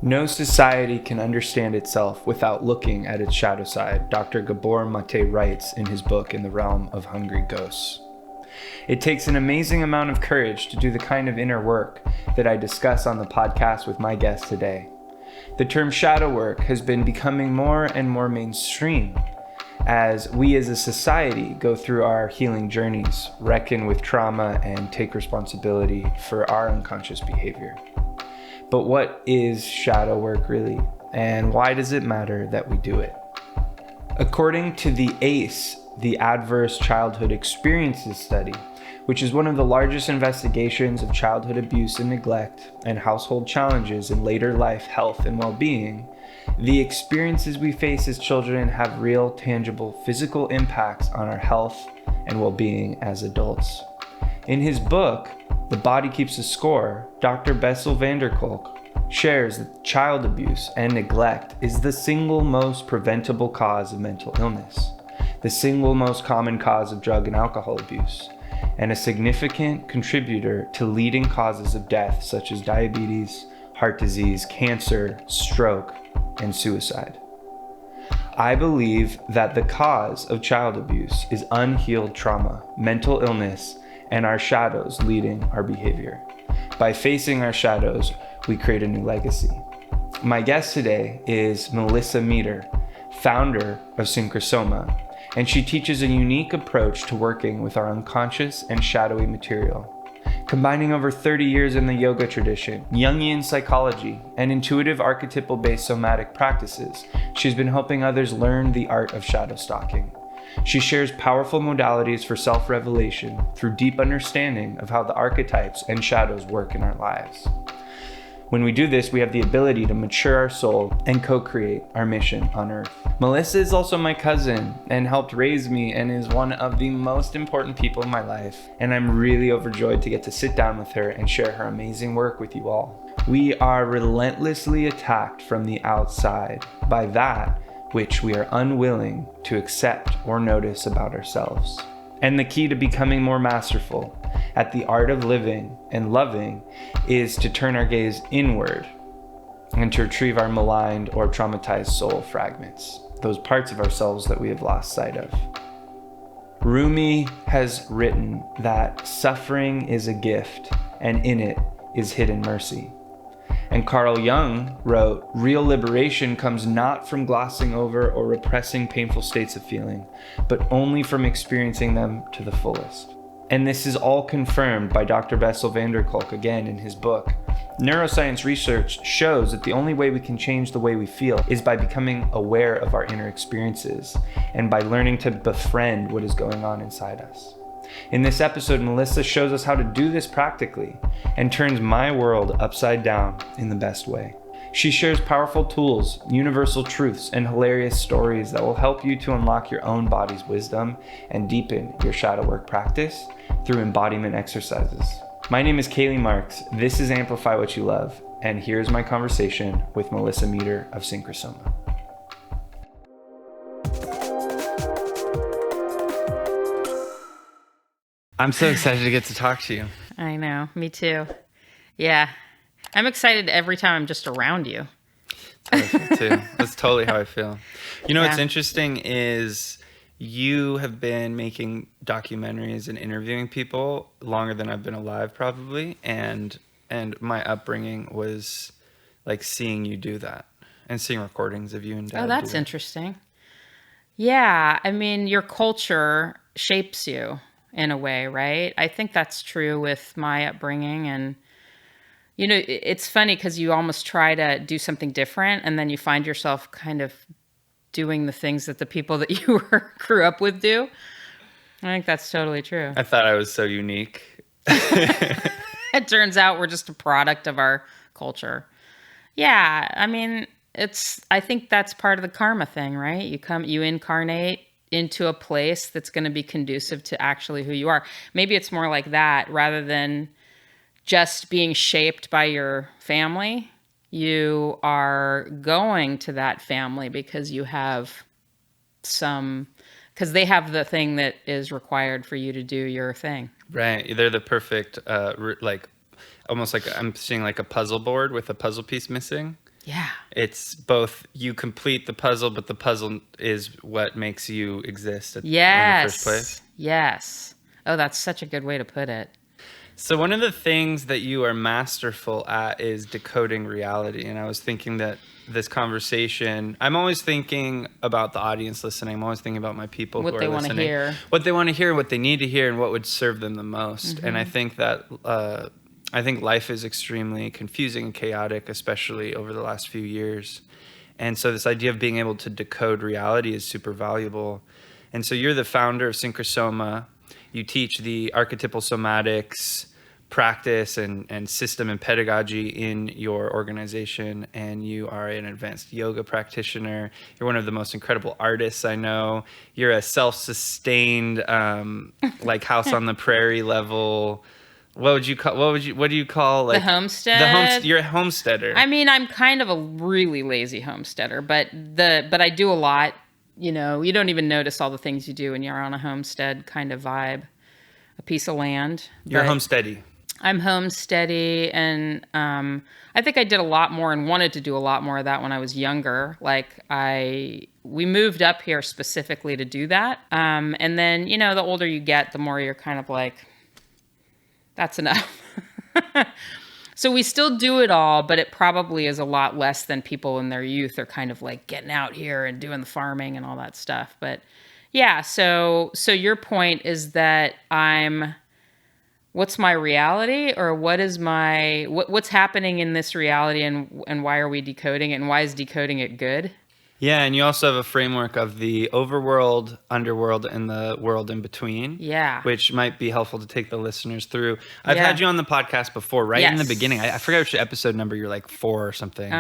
No society can understand itself without looking at its shadow side, Dr. Gabor Mate writes in his book In the Realm of Hungry Ghosts. It takes an amazing amount of courage to do the kind of inner work that I discuss on the podcast with my guest today. The term shadow work has been becoming more and more mainstream as we as a society go through our healing journeys, reckon with trauma, and take responsibility for our unconscious behavior. But what is shadow work really, and why does it matter that we do it? According to the ACE, the Adverse Childhood Experiences Study, which is one of the largest investigations of childhood abuse and neglect and household challenges in later life health and well-being, the experiences we face as children have real, tangible physical impacts on our health and well-being as adults. In his book, The Body Keeps a Score, Dr. Bessel Vander Kolk shares that child abuse and neglect is the single most preventable cause of mental illness, the single most common cause of drug and alcohol abuse, and a significant contributor to leading causes of death such as diabetes, heart disease, cancer, stroke, and suicide. I believe that the cause of child abuse is unhealed trauma, mental illness, and our shadows leading our behavior. By facing our shadows, we create a new legacy. My guest today is Melissa Meader, founder of Synchrosoma, and she teaches a unique approach to working with our unconscious and shadowy material. Combining over 30 years in the yoga tradition, Jungian psychology, and intuitive archetypal-based somatic practices, she's been helping others learn the art of shadow stalking. She shares powerful modalities for self-revelation through deep understanding of how the archetypes and shadows work in our lives. When we do this, we have the ability to mature our soul and co-create our mission on Earth. Melissa is also my cousin and helped raise me and is one of the most important people in my life. And I'm really overjoyed to get to sit down with her and share her amazing work with you all. We are relentlessly attacked from the outside by that which we are unwilling to accept or notice about ourselves. And the key to becoming more masterful at the art of living and loving is to turn our gaze inward and to retrieve our maligned or traumatized soul fragments, those parts of ourselves that we have lost sight of. Rumi has written that suffering is a gift and in it is hidden mercy. And Carl Jung wrote, real liberation comes not from glossing over or repressing painful states of feeling, but only from experiencing them to the fullest. And this is all confirmed by Dr. Bessel Vander Kolk again in his book. Neuroscience research shows that the only way we can change the way we feel is by becoming aware of our inner experiences and by learning to befriend what is going on inside us. In this episode, Melissa shows us how to do this practically and turns my world upside down in the best way. She shares powerful tools, universal truths, and hilarious stories that will help you to unlock your own body's wisdom and deepen your shadow work practice through embodiment exercises. My name is Kaylee Marks. This is Amplify What You Love, and here's my conversation with Melissa Meader of Synchrosoma. I'm so excited to get to talk to you. I know, me too. Yeah, I'm excited every time I'm just around you. That's how I feel too. That's totally how I feel. You know, what's interesting is you have been making documentaries and interviewing people longer than I've been alive, probably, and my upbringing was like seeing you do that and seeing recordings of you and Dad. Oh, that's interesting. Yeah, I mean, your culture shapes you in a way, right? I think that's true with my upbringing. And, you know, it's funny because you almost try to do something different and then you find yourself kind of doing the things that the people that you grew up with do. I think that's totally true. I thought I was so unique. It turns out we're just a product of our culture. Yeah, I mean, I think that's part of the karma thing, right? You incarnate into a place that's going to be conducive to actually who you are. Maybe it's more like that rather than just being shaped by your family. You are going to that family because you have because they have the thing that is required for you to do your thing. Right. They're the perfect, like, almost like I'm seeing like a puzzle board with a puzzle piece missing. Yeah. It's both you complete the puzzle, but the puzzle is what makes you exist in the first place. Yes. Oh, that's such a good way to put it. So one of the things that you are masterful at is decoding reality. And I was thinking that this conversation, I'm always thinking about the audience listening. I'm always thinking about my people What who they are want to listening. hear. What they want to hear, what they need to hear, and what would serve them the most. And I think that I think life is extremely confusing and chaotic, especially over the last few years. And so this idea of being able to decode reality is super valuable. And so you're the founder of Synchrosoma. You teach the archetypal somatics practice and system and pedagogy in your organization, and you are an advanced yoga practitioner. You're one of the most incredible artists I know. You're a self-sustained like house on the prairie level. What do you call like The homestead? You're a homesteader. I mean, I'm kind of a really lazy homesteader, but I do a lot. You know, you don't even notice all the things you do when you're on a homestead kind of vibe. A piece of land. You're homesteady. I'm homesteady, and I think I did a lot more and wanted to do a lot more of that when I was younger. Like we moved up here specifically to do that. And then, you know, the older you get, the more you're kind of like, that's enough. So we still do it all, but it probably is a lot less than people in their youth are kind of like getting out here and doing the farming and all that stuff. But yeah, so your point is that what's my reality, or what is what's happening in this reality, and why are we decoding it, and why is decoding it good? Yeah, and you also have a framework of the overworld, underworld, and the world in between. Yeah. Which might be helpful to take the listeners through. I've had you on the podcast before, right? In the beginning. I forgot which episode number, you're like 4 or something.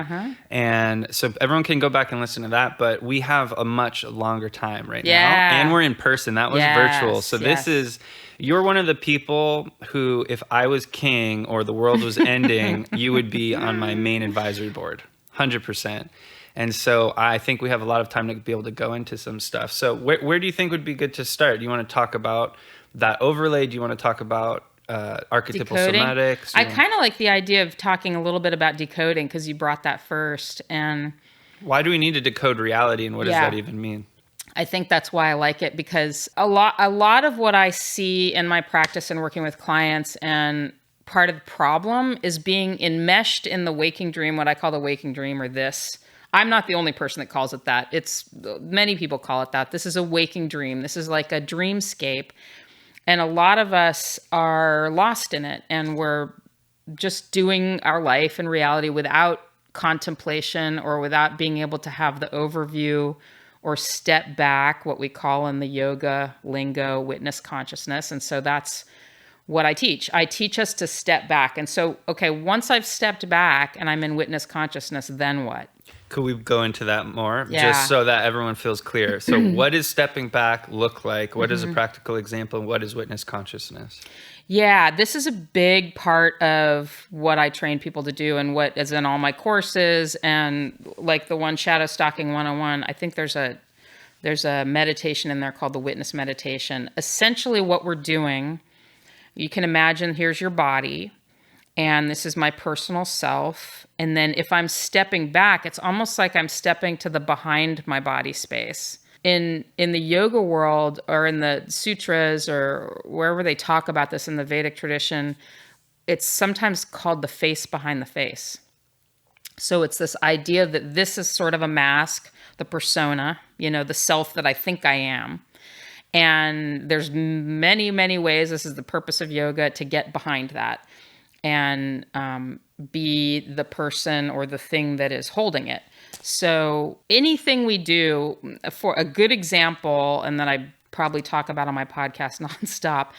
And so everyone can go back and listen to that, but we have a much longer time right now. And we're in person. That was virtual. So this is... You're one of the people who, if I was king or the world was ending, you would be on my main advisory board, 100%. And so I think we have a lot of time to be able to go into some stuff. So where do you think would be good to start? Do you want to talk about that overlay? Do you want to talk about archetypal decoding? somatics? I kind of like the idea of talking a little bit about decoding, because you brought that first. And why do we need to decode reality, and what does that even mean? I think that's why I like it, because a lot of what I see in my practice and working with clients, and part of the problem is being enmeshed in the waking dream, what I call the waking dream, or this. I'm not the only person that calls it that. Many people call it that. This is a waking dream. This is like a dreamscape. And a lot of us are lost in it, and we're just doing our life in reality without contemplation, or without being able to have the overview or step back, what we call in the yoga lingo, witness consciousness. And so that's what I teach. I teach us to step back. And so, okay, once I've stepped back and I'm in witness consciousness, then what? Could we go into that more? Just so that everyone feels clear. So what does stepping back look like? What is a practical example? And what is witness consciousness? Yeah, this is a big part of what I train people to do, and what is in all my courses, and like the one Shadow Stalking 101, I think there's a meditation in there called the witness meditation. Essentially what we're doing, you can imagine, here's your body, and this is my personal self. And then if I'm stepping back, it's almost like I'm stepping to the behind my body space. In the yoga world, or in the sutras, or wherever they talk about this in the Vedic tradition, it's sometimes called the face behind the face. So it's this idea that this is sort of a mask, the persona, you know, the self that I think I am. And there's many, many ways, this is the purpose of yoga, to get behind that and be the person or the thing that is holding it. So anything we do, for a good example, and that I probably talk about on my podcast nonstop,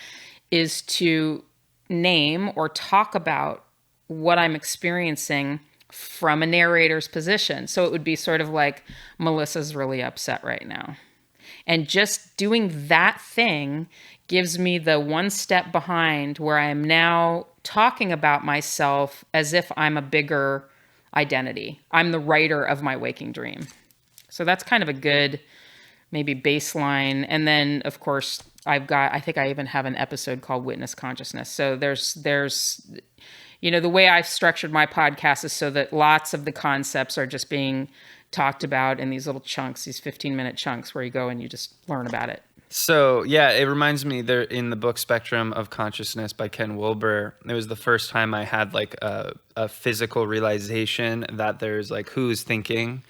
is to name or talk about what I'm experiencing from a narrator's position. So it would be sort of like, Melissa's really upset right now. And just doing that thing gives me the one step behind, where I am now talking about myself as if I'm a bigger identity. I'm the writer of my waking dream. So that's kind of a good maybe baseline. And then of course I think I even have an episode called Witness Consciousness. So there's, the way I've structured my podcast is so that lots of the concepts are just being talked about in these little chunks, these 15-minute chunks where you go and you just learn about it. So, yeah, it reminds me there in the book Spectrum of Consciousness by Ken Wilber, it was the first time I had like a physical realization that there's like who's thinking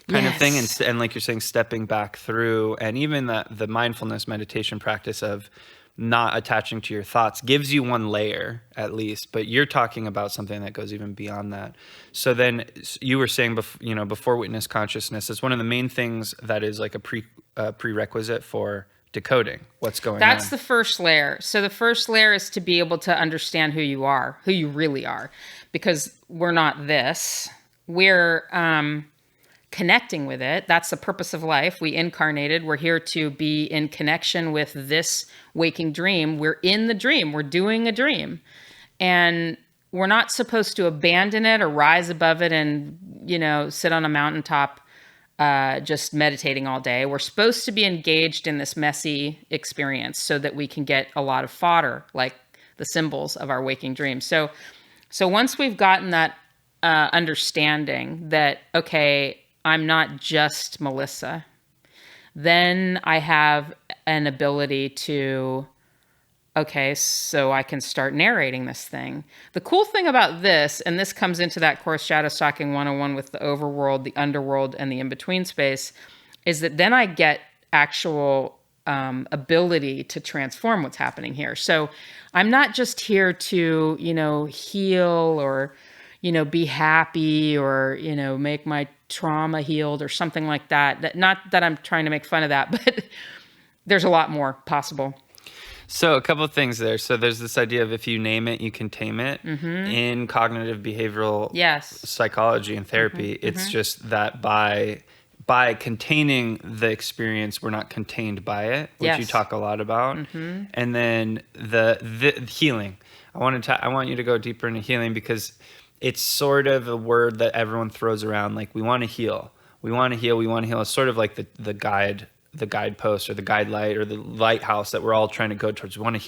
kind of thing. And like you're saying, stepping back through, and even the mindfulness meditation practice of not attaching to your thoughts gives you one layer at least, but you're talking about something that goes even beyond that. So then you were saying, before Witness Consciousness, it's one of the main things that is like a prerequisite for decoding what's going on. That's the first layer. So the first layer is to be able to understand who you are, who you really are, because we're not this. We're connecting with it. That's the purpose of life. We incarnated. We're here to be in connection with this waking dream. We're in the dream. We're doing a dream. And we're not supposed to abandon it or rise above it and, sit on a mountaintop just meditating all day. We're supposed to be engaged in this messy experience so that we can get a lot of fodder, like the symbols of our waking dreams. So once we've gotten that understanding that, okay, I'm not just Melissa, then I have an ability to, okay, so I can start narrating this thing. The cool thing about this, and this comes into that course Shadow Stalking 101 with the overworld, the underworld, and the in-between space, is that then I get actual ability to transform what's happening here. So I'm not just here to, heal or, be happy or, make my trauma healed or something like that. Not that I'm trying to make fun of that, but there's a lot more possible. So a couple of things there. So there's this idea of if you name it, you can tame it. Mm-hmm. In cognitive behavioral psychology and therapy, it's just that by containing the experience, we're not contained by it, which you talk a lot about. Mm-hmm. And then the healing. I want you to go deeper into healing because it's sort of a word that everyone throws around. Like we want to heal. We want to heal. We want to heal. It's sort of like the guidepost or the guide light or the lighthouse that we're all trying to go towards. We want to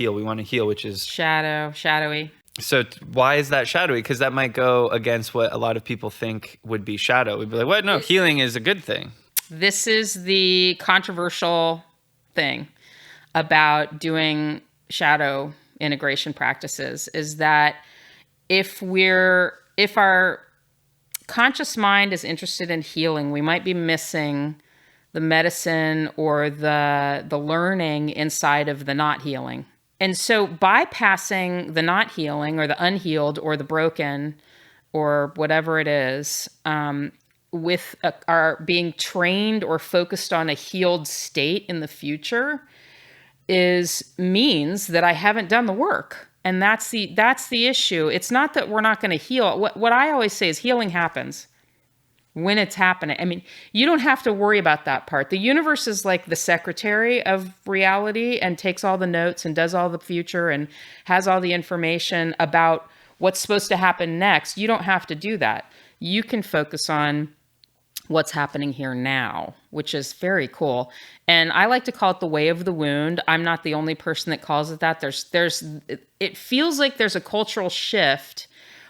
heal, which is shadowy. So why is that shadowy? Because that might go against what a lot of people think would be shadow. We'd be like, what? No, healing is a good thing. This is the controversial thing about doing shadow integration practices, is that if our conscious mind is interested in healing, we might be missing the medicine or the learning inside of the not healing. And so bypassing the not healing or the unhealed or the broken or whatever it is, with our being trained or focused on a healed state in the future means that I haven't done the work. And that's the issue. It's not that we're not going to heal. What I always say is healing happens when it's happening. I mean, you don't have to worry about that part. The universe is like the secretary of reality and takes all the notes and does all the future and has all the information about what's supposed to happen next. You don't have to do that. You can focus on what's happening here now, which is very cool. And I like to call it the way of the wound. I'm not the only person that calls it that. It feels like there's a cultural shift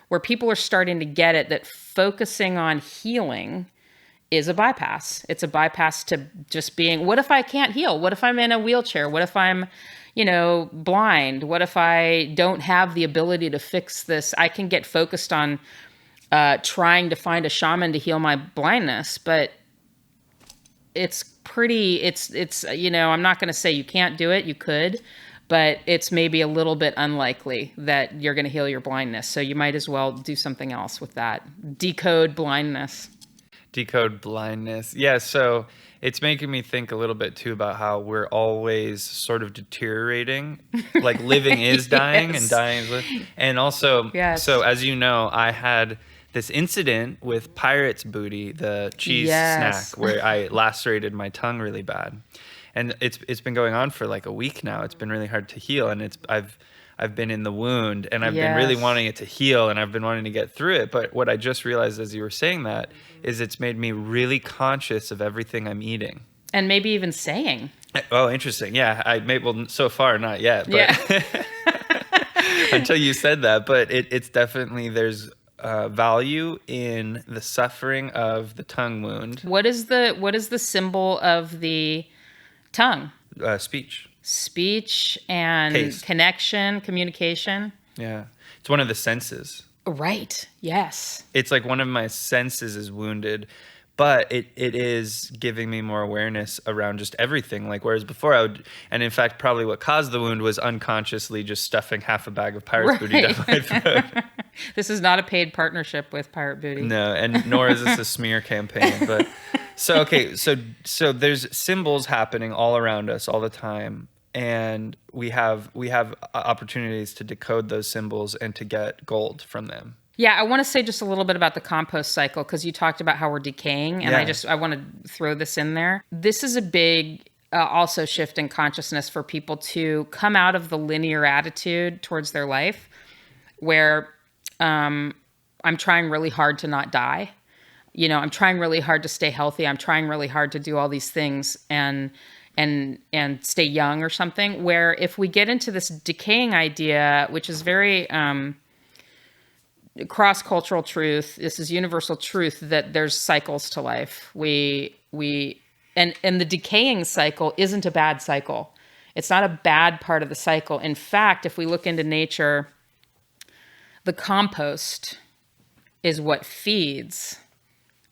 where people are starting to get it, that focusing on healing is a bypass. It's a bypass to just being, what if I can't heal? What if I'm in a wheelchair? What if I'm, blind? What if I don't have the ability to fix this? I can get focused on trying to find a shaman to heal my blindness, but it's I'm not going to say you can't do it. You could, but it's maybe a little bit unlikely that you're going to heal your blindness. So you might as well do something else with that. Decode blindness. Yeah. So it's making me think a little bit too about how we're always sort of deteriorating, like living is dying and dying is living. And also, so as you know, I had this incident with Pirate's Booty, the cheese snack, where I lacerated my tongue really bad. And it's been going on for like a week now. It's been really hard to heal, and I've been in the wound, and I've been really wanting it to heal, and I've been wanting to get through it. But what I just realized as you were saying that is it's made me really conscious of everything I'm eating. And maybe even saying. Oh, interesting. Yeah, well, so far not yet, but Yeah. until you said that. But it's definitely, there's value in the suffering of the tongue wound. What is the symbol of the tongue? Speech. Speech and Taste. connection, communication. Yeah, it's one of the senses. Right. Yes. It's like one of my senses is wounded, but it is giving me more awareness around just everything. Like, whereas before I would, and in fact, probably what caused the wound was unconsciously just stuffing half a bag of Pirate's Booty down my throat. This is not a paid partnership with Pirate Booty. No, and nor is this a smear campaign. But so there's symbols happening all around us all the time, and we have opportunities to decode those symbols and to get gold from them. Yeah, I want to say just a little bit about the compost cycle, because you talked about how we're decaying, and I want to throw this in there. This is a big also shift in consciousness for people to come out of the linear attitude towards their life, where I'm trying really hard to not die. You know, I'm trying really hard to stay healthy. I'm trying really hard to do all these things and stay young or something. Where if we get into this decaying idea, which is very cross-cultural truth, this is universal truth, that there's cycles to life. And the decaying cycle isn't a bad cycle. It's not a bad part of the cycle. In fact, if we look into nature, the compost is what feeds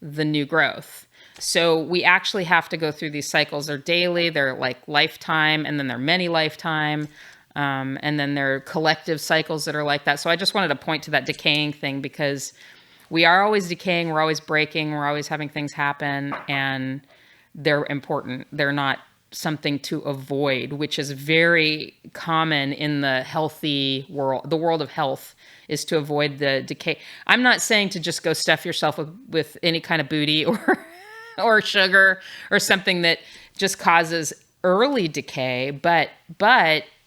the new growth. So we actually have to go through these cycles. They're daily, they're like lifetime, and then they're many lifetime. And then there are collective cycles that are like that. So I just wanted to point to that decaying thing, because we are always decaying, we're always breaking, we're always having things happen, and they're important. They're not something to avoid, which is very common in the healthy world. The world of health is to avoid the decay. I'm not saying to just go stuff yourself with any kind of booty or sugar or something that just causes early decay, but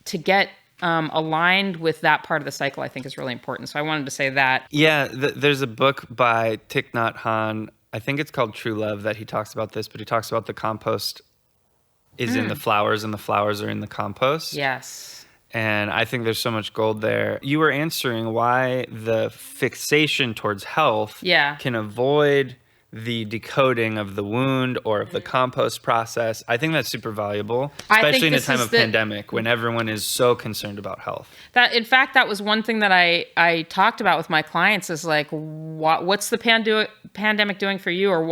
to get aligned with that part of the cycle, I think, is really important. So I wanted to say that. Yeah, there's a book by Thich Nhat Hanh, I think it's called True Love, that he talks about this, but he talks about the compost is in the flowers and the flowers are in the compost. Yes. And I think there's so much gold there. You were answering why the fixation towards health can avoid the decoding of the wound or of the compost process. I think that's super valuable, especially in a time of pandemic when everyone is so concerned about health. That, in fact, that was one thing that I talked about with my clients, is like, what's the pandemic doing for you? Or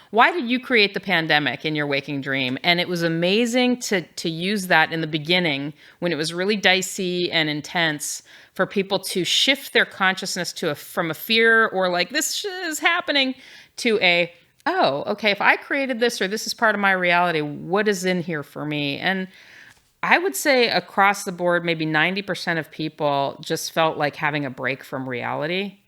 why did you create the pandemic in your waking dream? And it was amazing to use that in the beginning when it was really dicey and intense, for people to shift their consciousness from a fear or like, this is happening, to oh, okay, if I created this, or this is part of my reality, what is in here for me? And I would say across the board, maybe 90% of people just felt like having a break from reality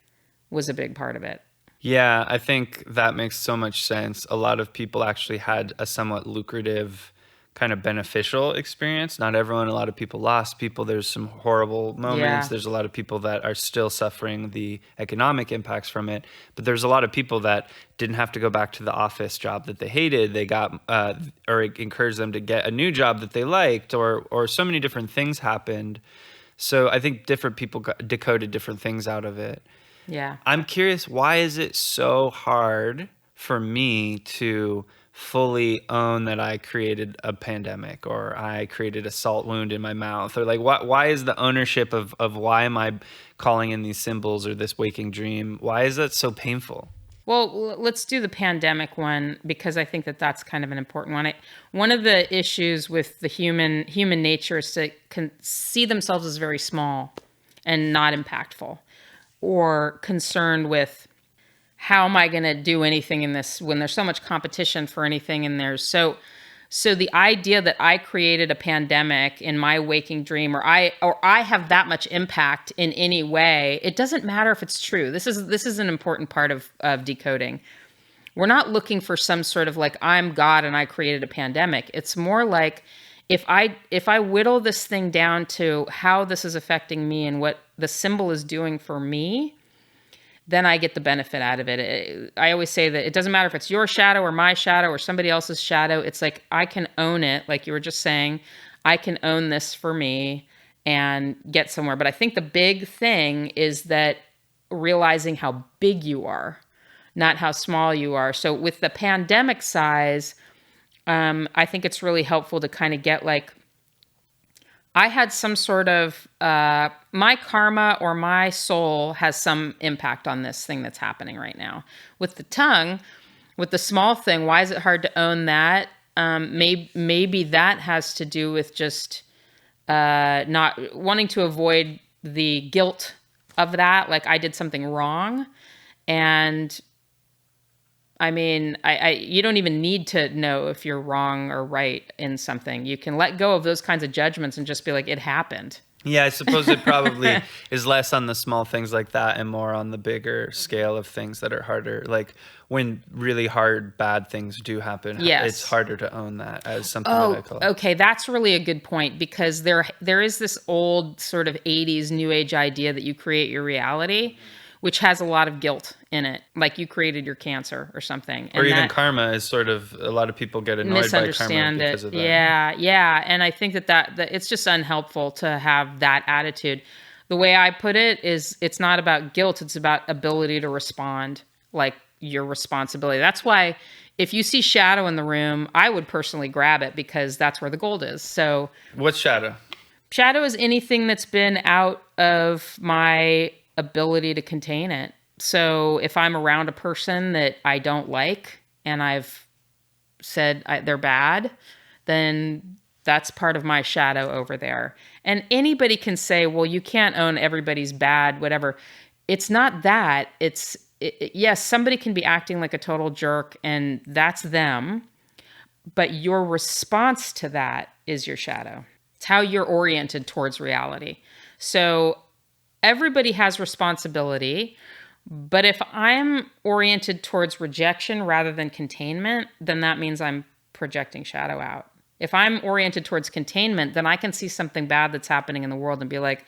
was a big part of it. Yeah, I think that makes so much sense. A lot of people actually had a somewhat lucrative, kind of beneficial experience. Not everyone, a lot of people lost people. There's some horrible moments. Yeah. There's a lot of people that are still suffering the economic impacts from it. But there's a lot of people that didn't have to go back to the office job that they hated. They got, or it encouraged them to get a new job that they liked, or so many different things happened. So I think different people decoded different things out of it. Yeah. I'm curious, why is it so hard for me to fully own that I created a pandemic, or I created a salt wound in my mouth, or like why is the ownership of why am I calling in these symbols or this waking dream, why is that so painful? Well, let's do the pandemic one, because I think that's kind of an important one. One of the issues with the human nature is to see themselves as very small and not impactful, or concerned with, how am I going to do anything in this when there's so much competition for anything in there? So the idea that I created a pandemic in my waking dream, or I have that much impact in any way, it doesn't matter if it's true. This is an important part of decoding. We're not looking for some sort of like, I'm God and I created a pandemic. It's more like, if I whittle this thing down to how this is affecting me and what the symbol is doing for me, then I get the benefit out of it. I always say that it doesn't matter if it's your shadow or my shadow or somebody else's shadow. It's like I can own it, like you were just saying. I can own this for me and get somewhere. But I think the big thing is that realizing how big you are, not how small you are. So with the pandemic size, I think it's really helpful to kind of get like, I had some sort of, my karma or my soul has some impact on this thing that's happening right now. With the tongue, with the small thing, why is it hard to own that? Maybe that has to do with just not wanting to avoid the guilt of that. Like I did something wrong. And I mean, you don't even need to know if you're wrong or right in something. You can let go of those kinds of judgments and just be like, it happened. Yeah, I suppose it probably is less on the small things like that and more on the bigger scale of things that are harder. Like when really hard, bad things do happen, Yes. It's harder to own that as something that I call. Okay, that's really a good point, because there is this old sort of 80s new age idea that you create your reality, which has a lot of guilt in it. Like you created your cancer or something. Or even karma is sort of, a lot of people get annoyed by karma because of that. Yeah. And I think that it's just unhelpful to have that attitude. The way I put it is it's not about guilt. It's about ability to respond, like your responsibility. That's why if you see shadow in the room, I would personally grab it because that's where the gold is. So what's shadow? Shadow is anything that's been out of my ability to contain it. So if I'm around a person that I don't like and I've said they're bad, then that's part of my shadow over there. And anybody can say, well, you can't own everybody's bad, whatever. It's not that. Yes, somebody can be acting like a total jerk and that's them. But your response to that is your shadow. It's how you're oriented towards reality. So everybody has responsibility, but if I'm oriented towards rejection rather than containment, then that means I'm projecting shadow out. If I'm oriented towards containment, then I can see something bad that's happening in the world and be like,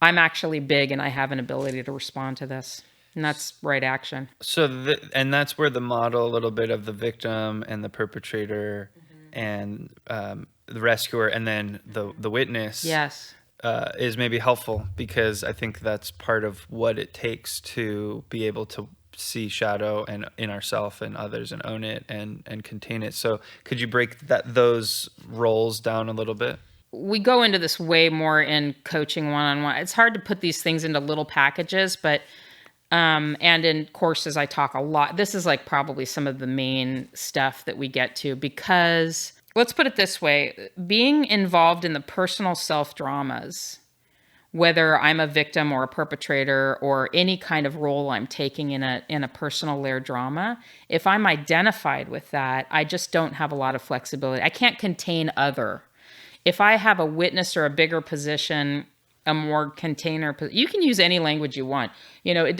I'm actually big and I have an ability to respond to this. And that's right action. So, and that's where the model a little bit of the victim and the perpetrator and the rescuer and then the witness. Yes. Is maybe helpful, because I think that's part of what it takes to be able to see shadow and in ourselves and others and own it and contain it. So could you break those roles down a little bit? We go into this way more in coaching one-on-one. It's hard to put these things into little packages, but and in courses I talk a lot. This is like probably some of the main stuff that we get to, because let's put it this way, being involved in the personal self-dramas, whether I'm a victim or a perpetrator or any kind of role I'm taking in a personal layer drama, if I'm identified with that, I just don't have a lot of flexibility. I can't contain other. If I have a witness or a bigger position, a more container, you can use any language you want. You know,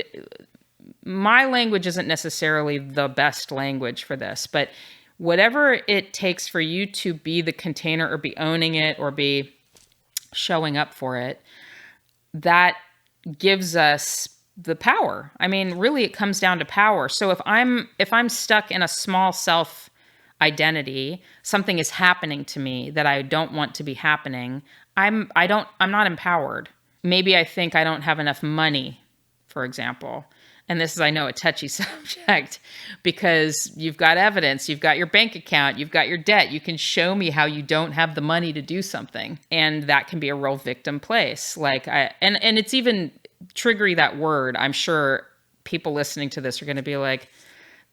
my language isn't necessarily the best language for this, but whatever it takes for you to be the container or be owning it or be showing up for it, that gives us the power. I mean, really it comes down to power. So if I'm stuck in a small self identity, something is happening to me that I don't want to be happening, I'm not empowered. Maybe I think I don't have enough money, for example. And this is, I know, a touchy subject, because you've got evidence, you've got your bank account, you've got your debt. You can show me how you don't have the money to do something. And that can be a real victim place. And it's even triggery, that word. I'm sure people listening to this are going to be like,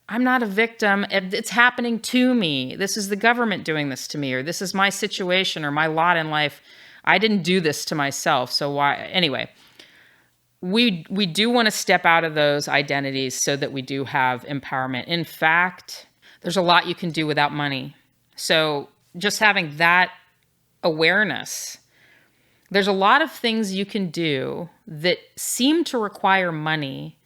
I'm not a victim. It's happening to me. This is the government doing this to me, or this is my situation or my lot in life. I didn't do this to myself. So why? Anyway. We do want to step out of those identities so that we do have empowerment. In fact, there's a lot you can do without money. So just having that awareness, there's a lot of things you can do that seem to require money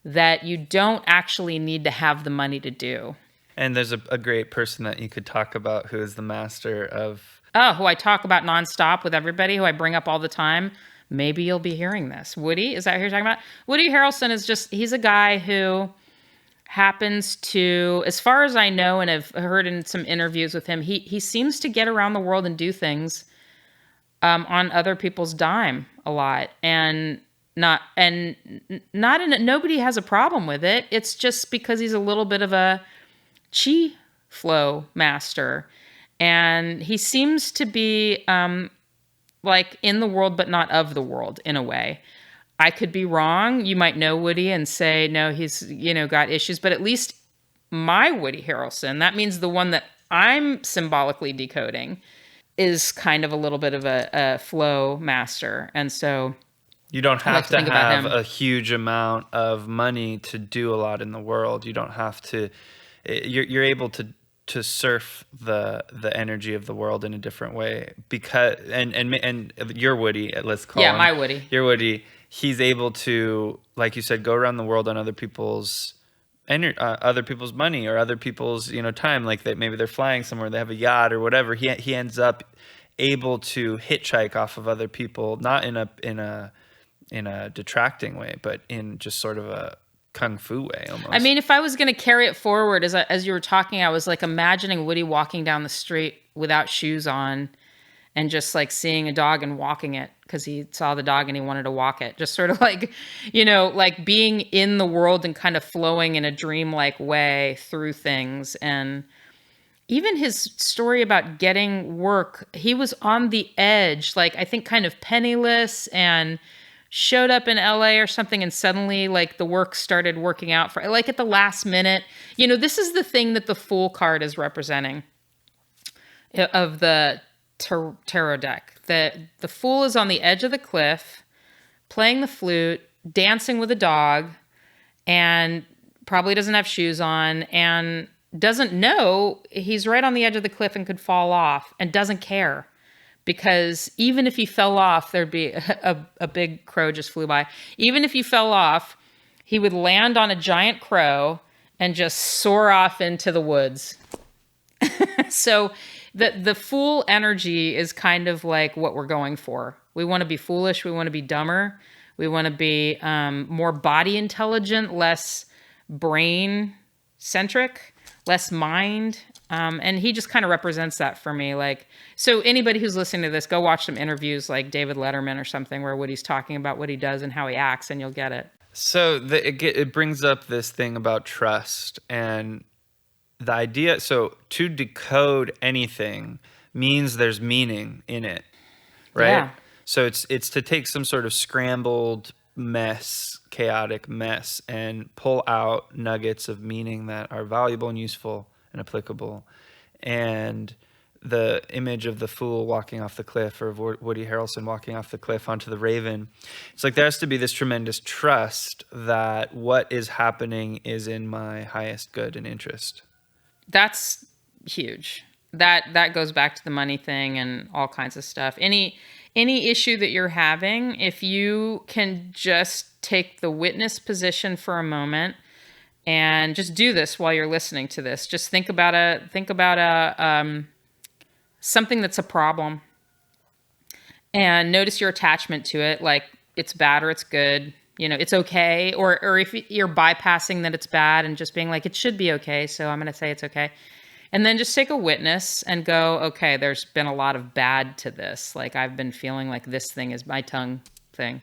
that you don't actually need to have the money to do. And there's a great person that you could talk about who is the master of... Oh, who I talk about nonstop with everybody, who I bring up all the time. maybe you'll be hearing this. Woody, is that who you're talking about? Woody Harrelson is he's a guy who happens to, as far as I know, and I've heard in some interviews with him, he seems to get around the world and do things on other people's dime a lot, and nobody has a problem with it. It's just because he's a little bit of a chi flow master, and he seems to be like in the world but not of the world in a way. I could be wrong. You might know Woody and say, no, he's, got issues, but at least my Woody Harrelson, that means the one that I'm symbolically decoding, is kind of a little bit of a flow master. And so you don't have to have a huge amount of money to do a lot in the world. You don't have to, you're able to surf the energy of the world in a different way, because, and your Woody, let's call him. My Woody. Your Woody, he's able to, like you said, go around the world on other people's money or other people's time. Like maybe they're flying somewhere, they have a yacht or whatever. He ends up able to hitchhike off of other people, not in a detracting way, but in just sort of a kung fu way almost. I mean, if I was going to carry it forward, as you were talking, I was like imagining Woody walking down the street without shoes on and just like seeing a dog and walking it because he saw the dog and he wanted to walk it. Just sort of like, like being in the world and kind of flowing in a dreamlike way through things. And even his story about getting work, he was on the edge, like I think kind of penniless, and showed up in LA or something, and suddenly like the work started working out for, like, at the last minute. This is the thing that the Fool card is representing of the tarot deck. The Fool is on the edge of the cliff, playing the flute, dancing with a dog, and probably doesn't have shoes on, and doesn't know he's right on the edge of the cliff and could fall off, and doesn't care. Because even if he fell off, there'd be a big crow just flew by. Even if he fell off, he would land on a giant crow and just soar off into the woods. So the Fool energy is kind of like what we're going for. We want to be foolish. We want to be dumber. We want to be more body intelligent, less brain centric, less mind. And he just kind of represents that for me. Like, so anybody who's listening to this, go watch some interviews like David Letterman or something where Woody's talking about what he does and how he acts, and you'll get it. So it brings up this thing about trust and the idea. So to decode anything means there's meaning in it, right? Yeah. So it's to take some sort of scrambled mess, chaotic mess, and pull out nuggets of meaning that are valuable and useful and applicable. And the image of the Fool walking off the cliff, or of Woody Harrelson walking off the cliff onto the Raven, it's like there has to be this tremendous trust that what is happening is in my highest good and interest. That's huge. That goes back to the money thing and all kinds of stuff. Any issue that you're having, if you can just take the witness position for a moment and just do this while you're listening to this. Just think about something that's a problem, and notice your attachment to it. Like, it's bad or it's good. It's okay. Or if you're bypassing that it's bad and just being like, it should be okay, so I'm going to say it's okay. And then just take a witness and go, okay, there's been a lot of bad to this. Like, I've been feeling like this thing is my tongue thing.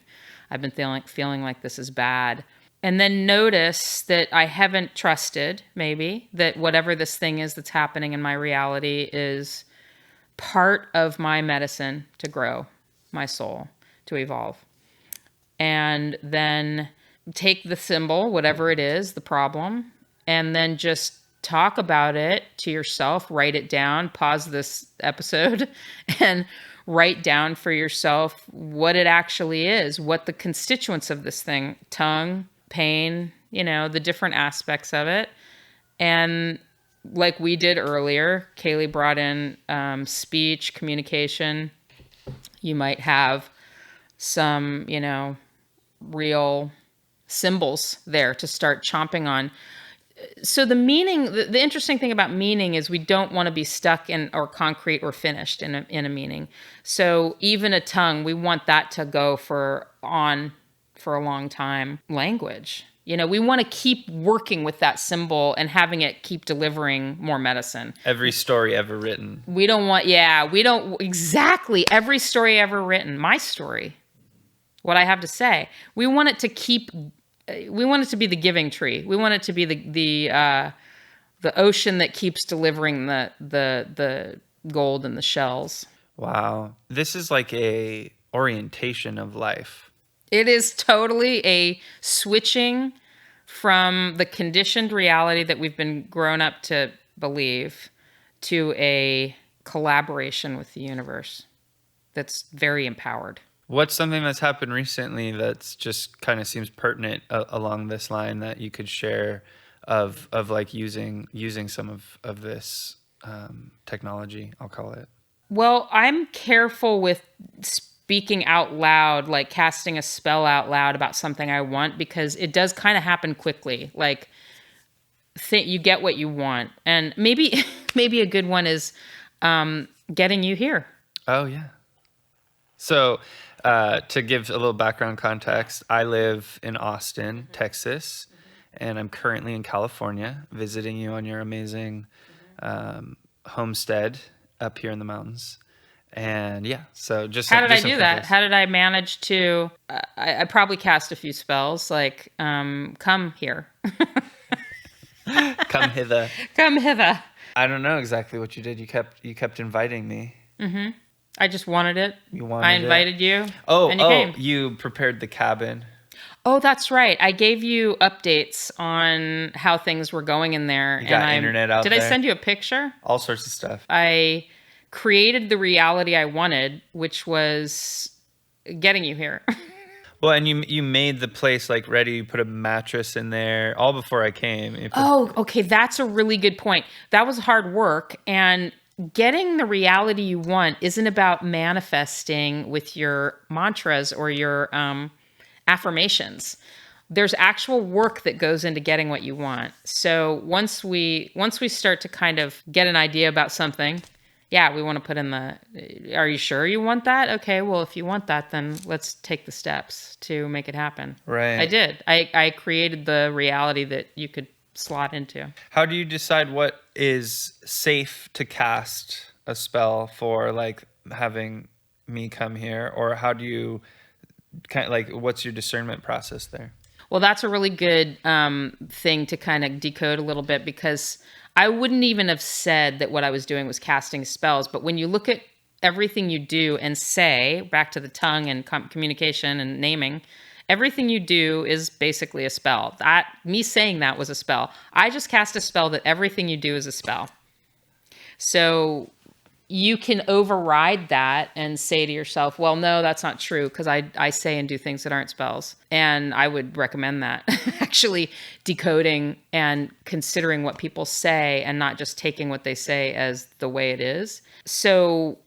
I've been feeling like this is bad. And then notice that I haven't trusted, maybe, that whatever this thing is that's happening in my reality is part of my medicine to grow my soul, to evolve. And then take the symbol, whatever it is, the problem, and then just talk about it to yourself, write it down, pause this episode, and write down for yourself what it actually is, what the constituents of this thing, tongue, pain, the different aspects of it. And like we did earlier, Kaylee brought in speech, communication. You might have some, real symbols there to start chomping on. So the meaning, the interesting thing about meaning is we don't want to be stuck in or concrete or finished in a meaning. So even a tongue, we want that to go for a long time. Language, we want to keep working with that symbol and having it keep delivering more medicine. Every story ever written. We don't exactly every story ever written. My story, what I have to say. We want it to be the giving tree. We want it to be the ocean that keeps delivering the gold and the shells. Wow. This is like a orientation of life. It is totally a switching from the conditioned reality that we've been grown up to believe to a collaboration with the universe that's very empowered. What's something that's happened recently that's just kind of seems pertinent along this line that you could share of like using some of this technology, I'll call it? Well, I'm careful with speaking out loud, like casting a spell out loud about something I want, because it does kind of happen quickly. Like you get what you want. And maybe a good one is getting you here. Oh, yeah. So to give a little background context, I live in Austin, Texas, and I'm currently in California visiting you on your amazing homestead up here in the mountains. And yeah, so how did I do that? How did I manage to? I probably cast a few spells, like come here, come hither, come hither. I don't know exactly what you did. You kept inviting me. Mm-hmm. I just wanted it. You wanted I invited you. Oh, and you came. You prepared the cabin. Oh, that's right. I gave you updates on how things were going in there. You got internet out there. Did I send you a picture? All sorts of stuff. I created the reality I wanted, which was getting you here. Well, and you made the place like ready. You put a mattress in there all before I came. Okay. That's a really good point. That was hard work. And getting the reality you want isn't about manifesting with your mantras or your affirmations. There's actual work that goes into getting what you want. So once we start to kind of get an idea about something, we want to put in are you sure you want that? Okay, well, if you want that, then let's take the steps to make it happen. Right. I did. I created the reality that you could slot into. How do you decide what is safe to cast a spell for, like having me come here? Or how do you what's your discernment process there? Well, that's a really good thing to kind of decode a little bit, because I wouldn't even have said that what I was doing was casting spells. But when you look at everything you do and say, back to the tongue and communication and naming, everything you do is basically a spell. Me saying that was a spell. I just cast a spell that everything you do is a spell. So you can override that and say to yourself, well, no, that's not true, because I say and do things that aren't spells. And I would recommend that. Actually decoding and considering what people say and not just taking what they say as the way it is. So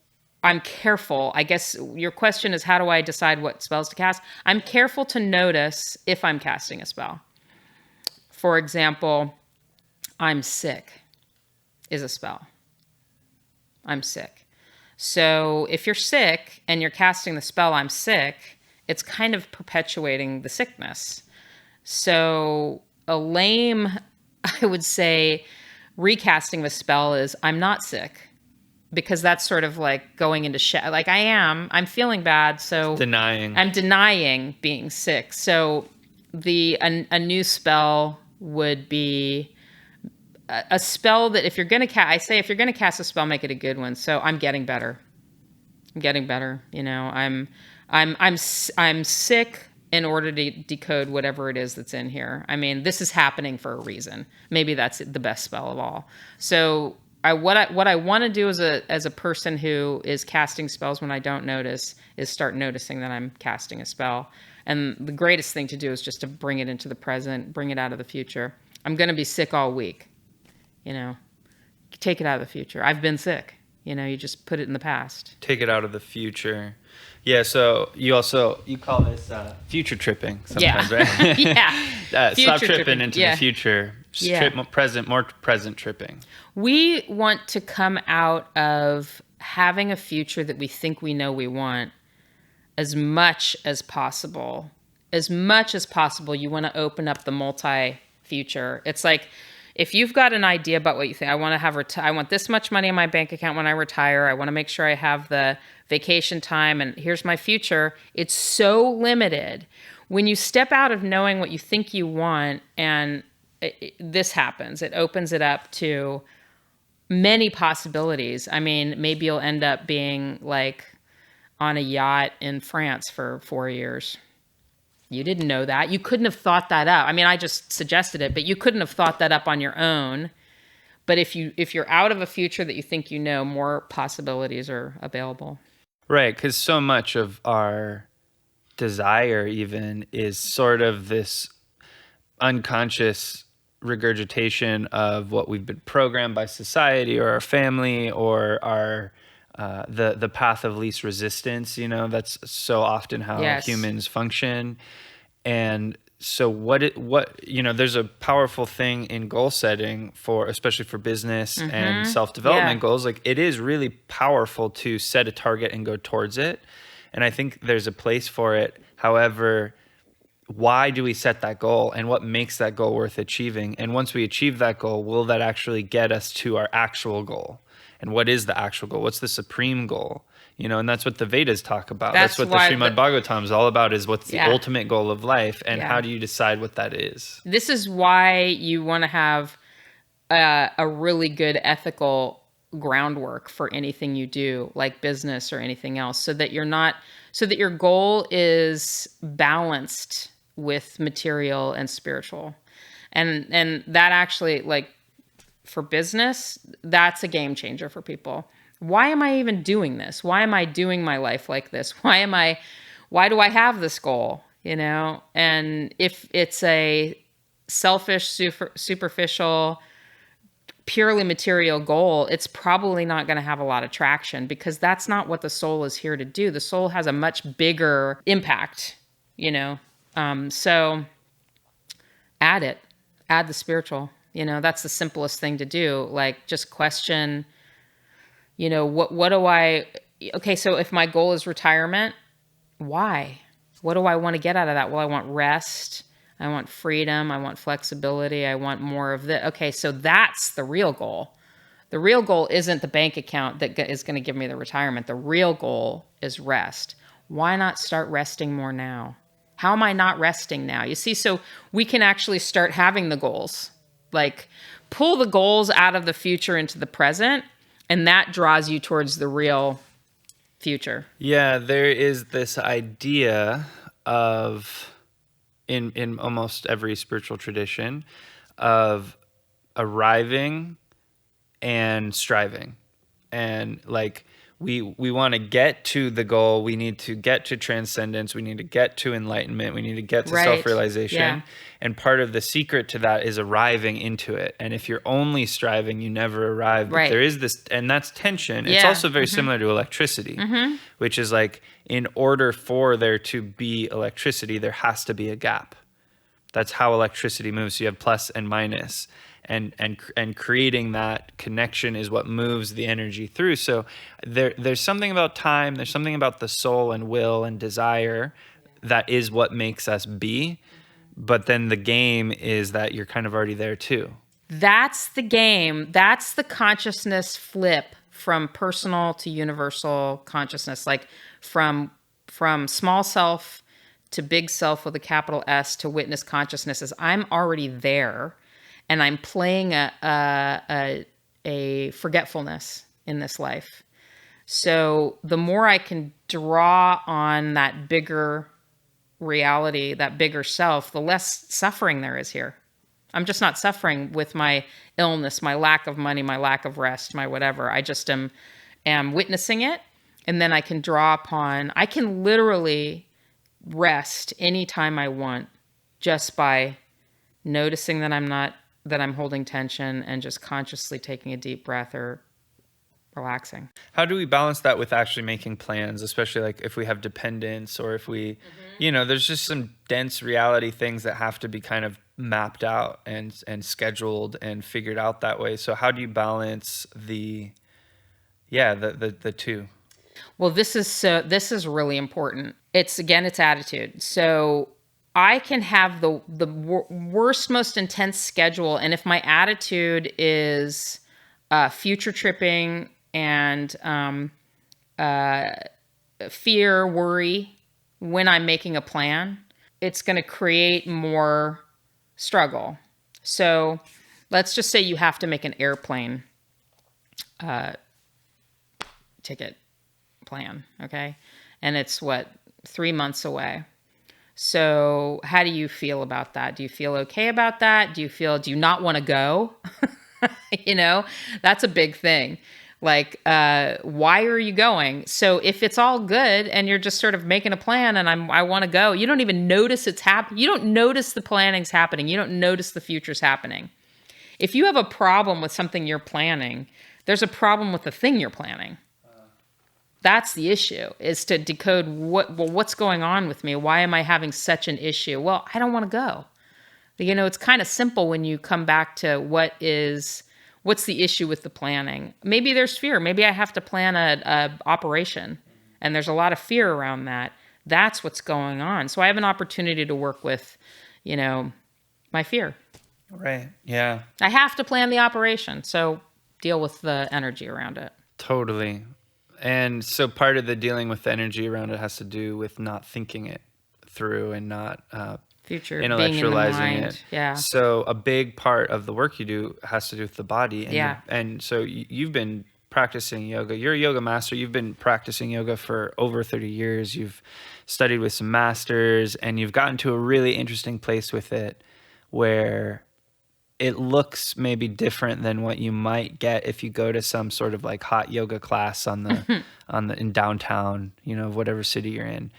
I'm careful. I guess your question is, how do I decide what spells to cast? I'm careful to notice if I'm casting a spell. For example, I'm sick is a spell. I'm sick. So if you're sick and you're casting the spell I'm sick, it's kind of perpetuating the sickness. So a lame, I would say, recasting the spell is I'm not sick, because that's sort of like going into like I'm feeling bad, so I'm denying being sick. So a new spell would be a spell that if you're going to cast, if you're going to cast a spell, make it a good one. So I'm getting better. I'm sick in order to decode whatever it is that's in here. I mean, this is happening for a reason. Maybe that's the best spell of all. So what I want to do as a person who is casting spells when I don't notice is start noticing that I'm casting a spell. And the greatest thing to do is just to bring it into the present, bring it out of the future. I'm going to be sick all week. Take it out of the future. I've been sick. You just put it in the past. Take it out of the future. Yeah, so you call this future tripping sometimes, right? Yeah. Stop tripping into the future. Yeah. More present tripping. We want to come out of having a future that we think we know we want as much as possible. As much as possible, you want to open up the multi-future. It's like, if you've got an idea about what you think, I want to have, I want this much money in my bank account when I retire. I want to make sure I have the vacation time, and here's my future. It's so limited. When you step out of knowing what you think you want, and this happens, it opens it up to many possibilities. I mean, maybe you'll end up being like on a yacht in France for 4 years. You didn't know that. You couldn't have thought that up. I mean, I just suggested it, but you couldn't have thought that up on your own. But if you're out of a future that you think you know, more possibilities are available. Right, because so much of our desire even is sort of this unconscious regurgitation of what we've been programmed by society or our family or our the path of least resistance. You know, that's so often how humans function. And so what there's a powerful thing in goal setting especially for business and self-development goals. Like, it is really powerful to set a target and go towards it. And I think there's a place for it. However, why do we set that goal, and what makes that goal worth achieving? And once we achieve that goal, will that actually get us to our actual goal? And what is the actual goal? What's the supreme goal? You know, and that's what the Vedas talk about. That's what the Srimad Bhagavatam is all about, is what's the ultimate goal of life, and how do you decide what that is? This is why you want to have a really good ethical groundwork for anything you do, like business or anything else, so that your goal is balanced with material and spiritual. And that actually, like, for business, that's a game changer for people. Why am I even doing this? Why am I doing my life like this? Why do I have this goal? You know? And if it's a selfish, superficial, purely material goal, it's probably not going to have a lot of traction, because that's not what the soul is here to do. The soul has a much bigger impact, you know? So add the spiritual, you know, that's the simplest thing to do. Like, just question, you know, okay, so if my goal is retirement, why? What do I want to get out of that? Well, I want rest. I want freedom. I want flexibility. I want more of the. Okay, so that's the real goal. The real goal isn't the bank account that is going to give me the retirement. The real goal is rest. Why not start resting more now? How am I not resting now? You see, so we can actually start having the goals. Like, pull the goals out of the future into the present, and that draws you towards the real future. Yeah, there is this idea of, in almost every spiritual tradition, of arriving and striving. And like, we want to get to the goal. We need to get to transcendence. We need to get to enlightenment. We need to get to self-realization. Yeah. And part of the secret to that is arriving into it. And if you're only striving, you never arrive. But there is this, and that's tension. Yeah. It's also very similar to electricity, which is like, in order for there to be electricity, there has to be a gap. That's how electricity moves. So you have plus and minus. And creating that connection is what moves the energy through. So there's something about time, there's something about the soul and will and desire that is what makes us be. But then the game is that you're kind of already there too. That's the game. That's the consciousness flip from personal to universal consciousness, like from small self to big self with a capital S to witness consciousness. Is I'm already there. And I'm playing a forgetfulness in this life. So the more I can draw on that bigger reality, that bigger self, the less suffering there is here. I'm just not suffering with my illness, my lack of money, my lack of rest, my whatever. I just am witnessing it. And then I can draw upon, I can literally rest anytime I want, just by noticing that I'm holding tension and just consciously taking a deep breath or relaxing. How do we balance that with actually making plans, especially like if we have dependence or if we, there's just some dense reality things that have to be kind of mapped out and scheduled and figured out that way. So how do you balance the two? Well, this is really important. It's attitude. So I can have the worst, most intense schedule, and if my attitude is future tripping and fear, worry when I'm making a plan, it's going to create more struggle. So let's just say you have to make an airplane ticket plan, okay? And it's 3 months away. So how do you feel about that? Do you feel okay about that? Do you not want to go? That's a big thing. Like, why are you going? So if it's all good and you're just sort of making a plan and I want to go, you don't even notice it's happening. You don't notice the planning's happening. You don't notice the future's happening. If you have a problem with something you're planning, there's a problem with the thing you're planning. That's the issue, is to decode what's going on with me? Why am I having such an issue? Well, I don't want to go. It's kind of simple when you come back to what's the issue with the planning. Maybe there's fear. Maybe I have to plan a operation, and there's a lot of fear around that. That's what's going on. So I have an opportunity to work with, my fear. Right. Yeah. I have to plan the operation, so deal with the energy around it. Totally. And so part of the dealing with the energy around it has to do with not thinking it through and not future intellectualizing it. Yeah. So a big part of the work you do has to do with the body. And yeah. And so you've been practicing yoga. You're a yoga master. You've been practicing yoga for over 30 years. You've studied with some masters, and you've gotten to a really interesting place with it where it looks maybe different than what you might get if you go to some sort of like hot yoga class in downtown, whatever city you're in.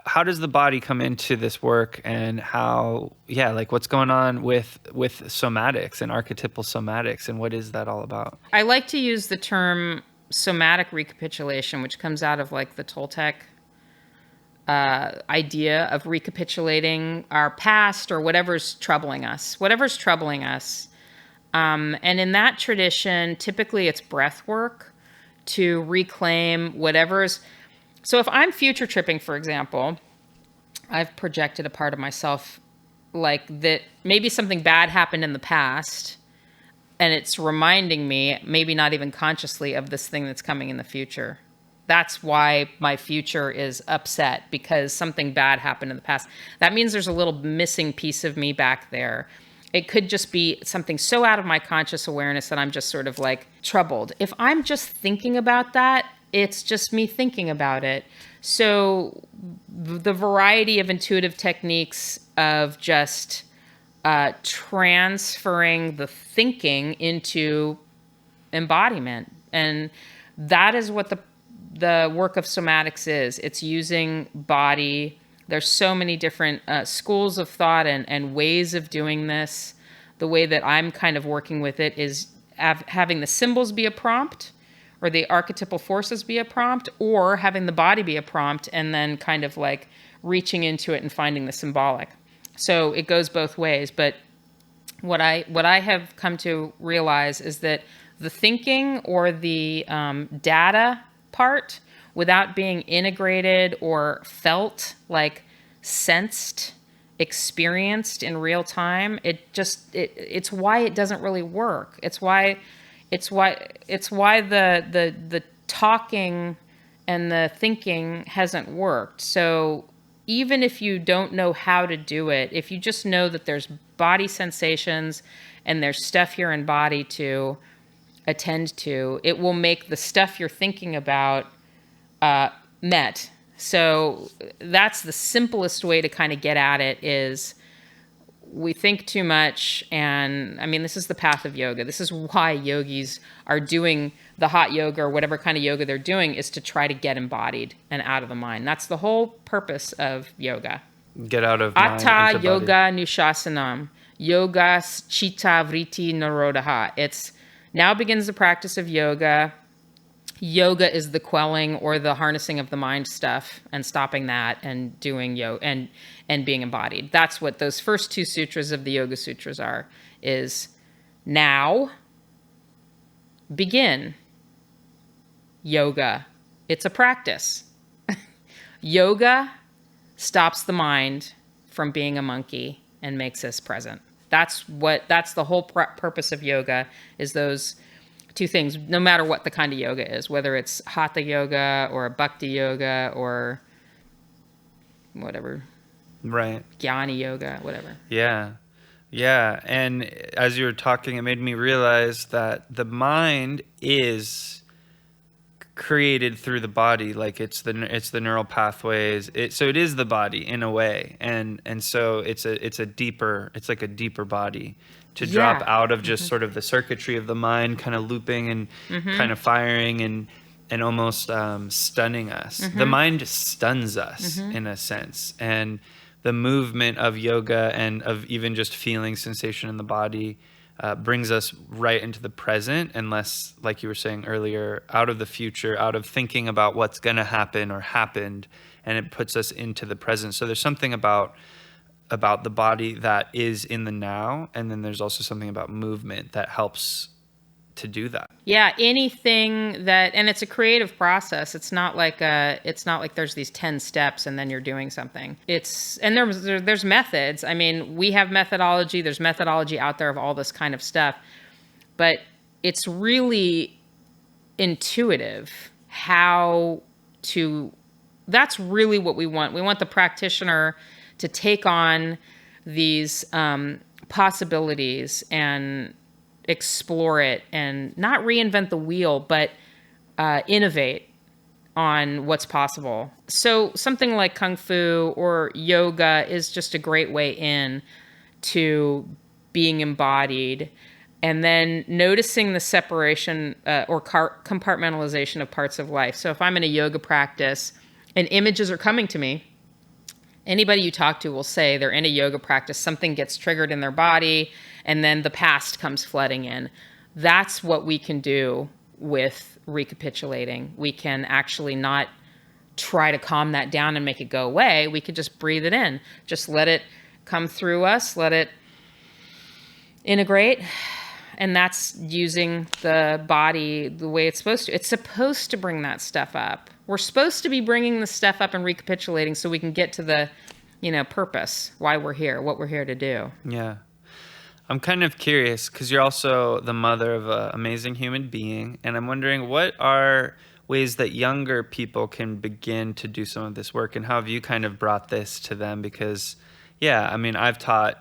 How does the body come into this work, and what's going on with somatics and archetypal somatics, and what is that all about? I like to use the term somatic recapitulation, which comes out of like the Toltec idea of recapitulating our past or whatever's troubling us. And in that tradition, typically it's breath work to reclaim whatever's. So if I'm future tripping, for example, I've projected a part of myself like that maybe something bad happened in the past, and it's reminding me, maybe not even consciously, of this thing that's coming in the future. That's why my future is upset, because something bad happened in the past. That means there's a little missing piece of me back there. It could just be something so out of my conscious awareness that I'm just sort of like troubled. If I'm just thinking about that, it's just me thinking about it. So the variety of intuitive techniques of just transferring the thinking into embodiment. And that is what the work of somatics is. It's using body. There's so many different schools of thought and ways of doing this. The way that I'm kind of working with it is having the symbols be a prompt, or the archetypal forces be a prompt, or having the body be a prompt, and then kind of like reaching into it and finding the symbolic. So it goes both ways. But what I have come to realize is that the thinking or the data part, without being integrated or felt, like sensed, experienced in real time, it's why it doesn't really work. It's why the talking and the thinking hasn't worked. So even if you don't know how to do it, if you just know that there's body sensations and there's stuff here in body to attend to, it will make the stuff you're thinking about met. So that's the simplest way to kind of get at it. Is we think too much, and I mean, this is the path of yoga. This is why yogis are doing the hot yoga or whatever kind of yoga they're doing, is to try to get embodied and out of the mind. That's the whole purpose of yoga. Get out of mind. Atta yoga nushasanam, yoga chitta vritti nirodha. It's now begins the practice of yoga. yoga is the quelling or the harnessing of the mind stuff and stopping that and doing yoga and being embodied. That's what those first 2 sutras of the Yoga Sutras are, is now begin yoga. It's a practice. Yoga stops the mind from being a monkey and makes us present. That's the whole purpose of yoga, is those 2 things, no matter what the kind of yoga is, whether it's hatha yoga or bhakti yoga or whatever. Right. Jnana yoga, whatever. Yeah. Yeah. And as you were talking, it made me realize that the mind is created through the body. Like it's the neural pathways. So it is the body in a way. And so it's like a deeper body to drop out of just sort of the circuitry of the mind kind of looping and kind of firing and almost stunning us. The mind stuns us in a sense. And the movement of yoga and of even just feeling sensation in the body brings us right into the present, and less, like you were saying earlier, out of the future, out of thinking about what's going to happen or happened, and it puts us into the present. So there's something about the body that is in the now, and then there's also something about movement that helps to do that. Yeah, anything that, and it's a creative process. It's not like there's these 10 steps and then you're doing something. And there's methods. I mean, we have methodology. There's methodology out there of all this kind of stuff, but it's really intuitive that's really what we want. We want the practitioner to take on these possibilities and explore it, and not reinvent the wheel, but innovate on what's possible. So something like Kung Fu or yoga is just a great way in to being embodied, and then noticing the separation or compartmentalization of parts of life. So if I'm in a yoga practice and images are coming to me, anybody you talk to will say they're in a yoga practice, something gets triggered in their body, and then the past comes flooding in. That's what we can do with recapitulating. We can actually not try to calm that down and make it go away. We could just breathe it in. Just let it come through us, let it integrate. And that's using the body the way it's supposed to. It's supposed to bring that stuff up. We're supposed to be bringing the stuff up and recapitulating so we can get to the, purpose, why we're here, what we're here to do. Yeah. I'm kind of curious, because you're also the mother of an amazing human being, and I'm wondering, what are ways that younger people can begin to do some of this work, and how have you kind of brought this to them? Because, yeah, I mean, I've taught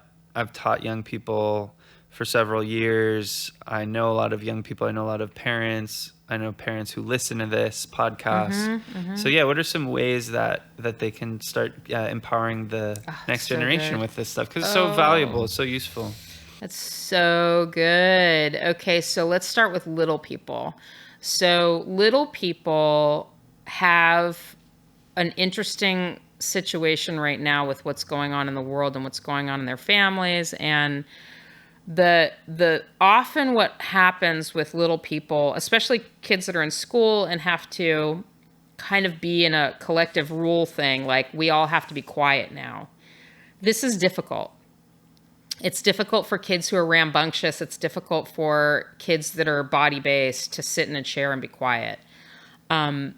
young people for several years. I know a lot of young people. I know a lot of parents. I know parents who listen to this podcast. So yeah, what are some ways that they can start empowering the next generation with this stuff? Because it's so valuable. It's so useful. That's so good. Okay, so let's start with little people. So little people have an interesting situation right now with what's going on in the world and what's going on in their families, and the often what happens with little people, especially kids that are in school and have to kind of be in a collective rule thing, like we all have to be quiet now. This is difficult. It's difficult for kids who are rambunctious. It's difficult for kids that are body-based to sit in a chair and be quiet. The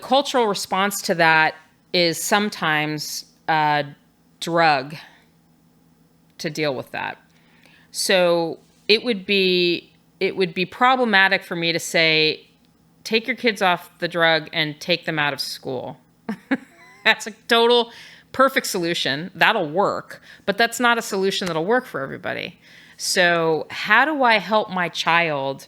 cultural response to that is sometimes drug to deal with that. So it would be problematic for me to say, take your kids off the drug and take them out of school. That's a total perfect solution. That'll work, but that's not a solution that'll work for everybody. So how do I help my child?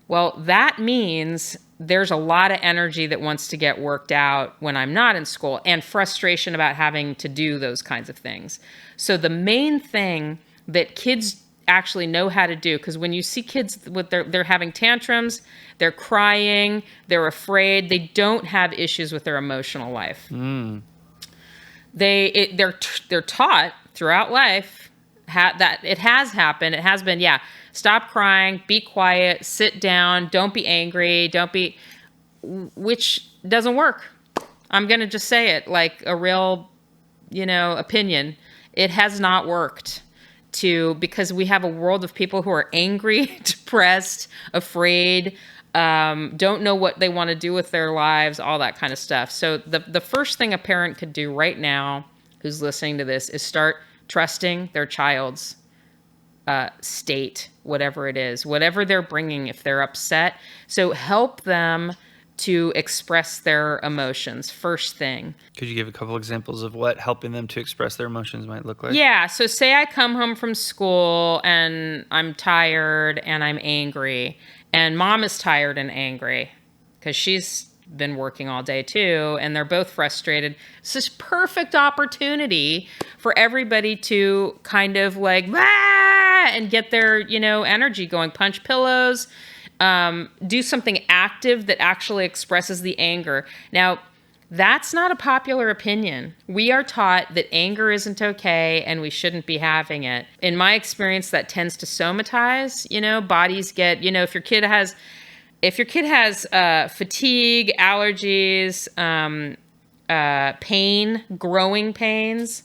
Well, that means there's a lot of energy that wants to get worked out when I'm not in school, and frustration about having to do those kinds of things. So the main thing that kids actually know how to do, because when you see kids with they're having tantrums, they're crying, they're afraid, they don't have issues with their emotional life. They're taught throughout life that it has happened. It has been, yeah. Stop crying, be quiet, sit down, don't be angry, which doesn't work. I'm going to just say it like a real, opinion. It has not worked because we have a world of people who are angry, depressed, afraid, don't know what they want to do with their lives, all that kind of stuff. So the first thing a parent could do right now who's listening to this is start trusting their child's state, whatever it is, whatever they're bringing, if they're upset. So help them to express their emotions, first thing. Could you give a couple examples of what helping them to express their emotions might look like? Yeah, so say I come home from school and I'm tired and I'm angry, and mom is tired and angry because she's been working all day too, and they're both frustrated. It's this perfect opportunity for everybody to kind of like, and get their, energy going. Punch pillows, do something active that actually expresses the anger. Now, that's not a popular opinion. We are taught that anger isn't okay and we shouldn't be having it. In my experience, that tends to somatize. Bodies get, if your kid has fatigue, allergies, pain, growing pains,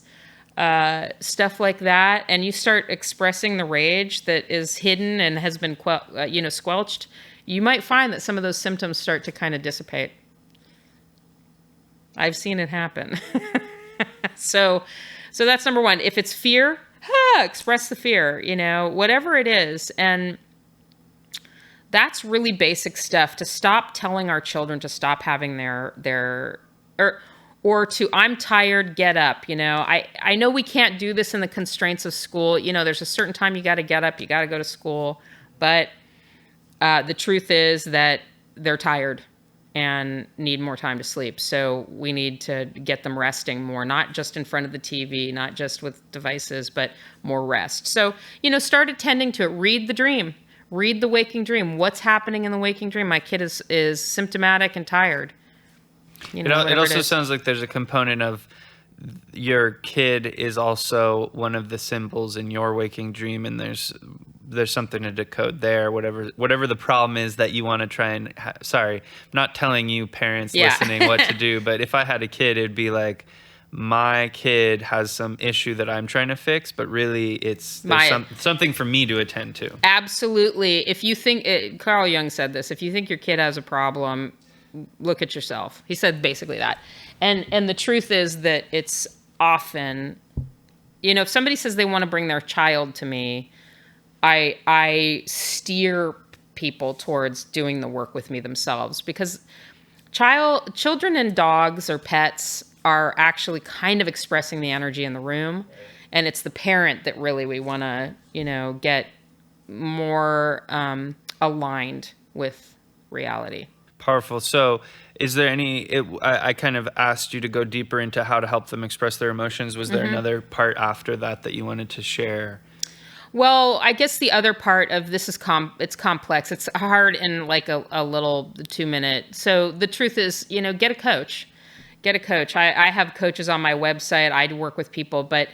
stuff like that, and you start expressing the rage that is hidden and has been squelched, you might find that some of those symptoms start to kind of dissipate. I've seen it happen. So that's number one. If it's fear, express the fear, whatever it is. And that's really basic stuff, to stop telling our children to stop having or to, I'm tired, get up. I know we can't do this in the constraints of school. There's a certain time you got to get up, you got to go to school. But the truth is that they're tired and need more time to sleep. So we need to get them resting more, not just in front of the TV, not just with devices, but more rest. So, start attending to it. Read the dream. Read the waking dream. What's happening in the waking dream? My kid is symptomatic and tired. It also sounds like there's a component of your kid is also one of the symbols in your waking dream, and there's something to decode there. Whatever the problem is that you want to try and sorry, I'm not telling you parents listening what to do, but if I had a kid, it'd be like, my kid has some issue that I'm trying to fix, but really there's something for me to attend to. Absolutely. If you think, Carl Jung said this, if you think your kid has a problem, look at yourself. He said basically that. And the truth is that it's often, if somebody says they want to bring their child to me, I steer people towards doing the work with me themselves, because children and dogs or pets are actually kind of expressing the energy in the room. And it's the parent that really we want to, get more aligned with reality. Powerful. So is there I kind of asked you to go deeper into how to help them express their emotions. Was there another part after that you wanted to share? Well, I guess the other part of this is it's complex. It's hard in like a little 2-minute. So the truth is, get a coach. Get a coach. I have coaches on my website. I work with people, but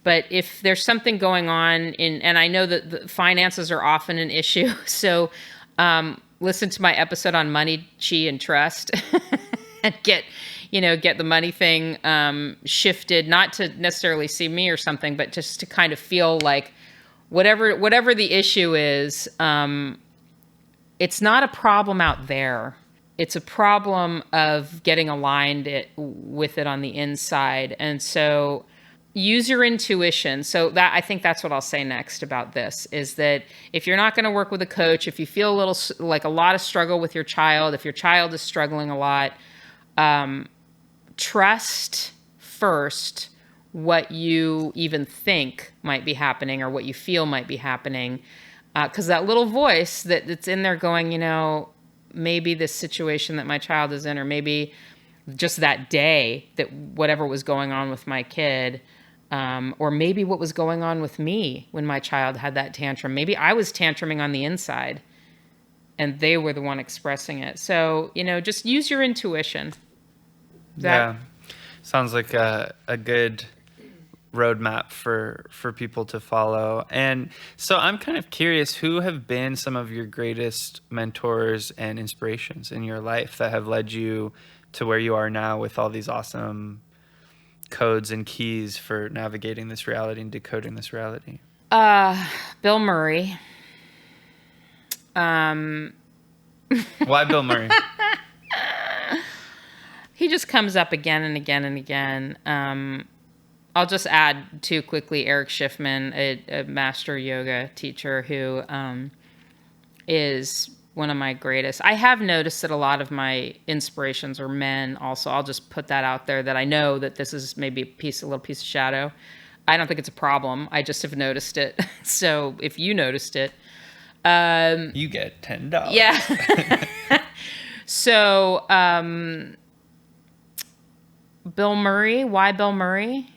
if there's something going on and I know that the finances are often an issue. So listen to my episode on money, chi, and trust, and get the money thing shifted, not to necessarily see me or something, but just to kind of feel like whatever the issue is, it's not a problem out there. It's a problem of getting aligned with it on the inside. And so use your intuition. So I think that's what I'll say next about this, is that if you're not going to work with a coach, if you feel a lot of struggle with your child, if your child is struggling a lot, trust first what you even think might be happening or what you feel might be happening. Because that little voice that's in there going, maybe this situation that my child is in, or maybe just that day that whatever was going on with my kid, or maybe what was going on with me when my child had that tantrum. Maybe I was tantruming on the inside and they were the one expressing it. So, just use your intuition. Sounds like a good roadmap for people to follow. And so I'm kind of curious, who have been some of your greatest mentors and inspirations in your life that have led you to where you are now with all these awesome codes and keys for navigating this reality and decoding this reality? Bill Murray. Why Bill Murray? He just comes up again and again and again. I'll just add too quickly Eric Schiffman, a master yoga teacher who is one of my greatest. I have noticed that a lot of my inspirations are men also. I'll just put that out there, that I know that this is maybe a little piece of shadow. I don't think it's a problem. I just have noticed it. So if you noticed it, you get $10. Yeah. So, Bill Murray. Why Bill Murray?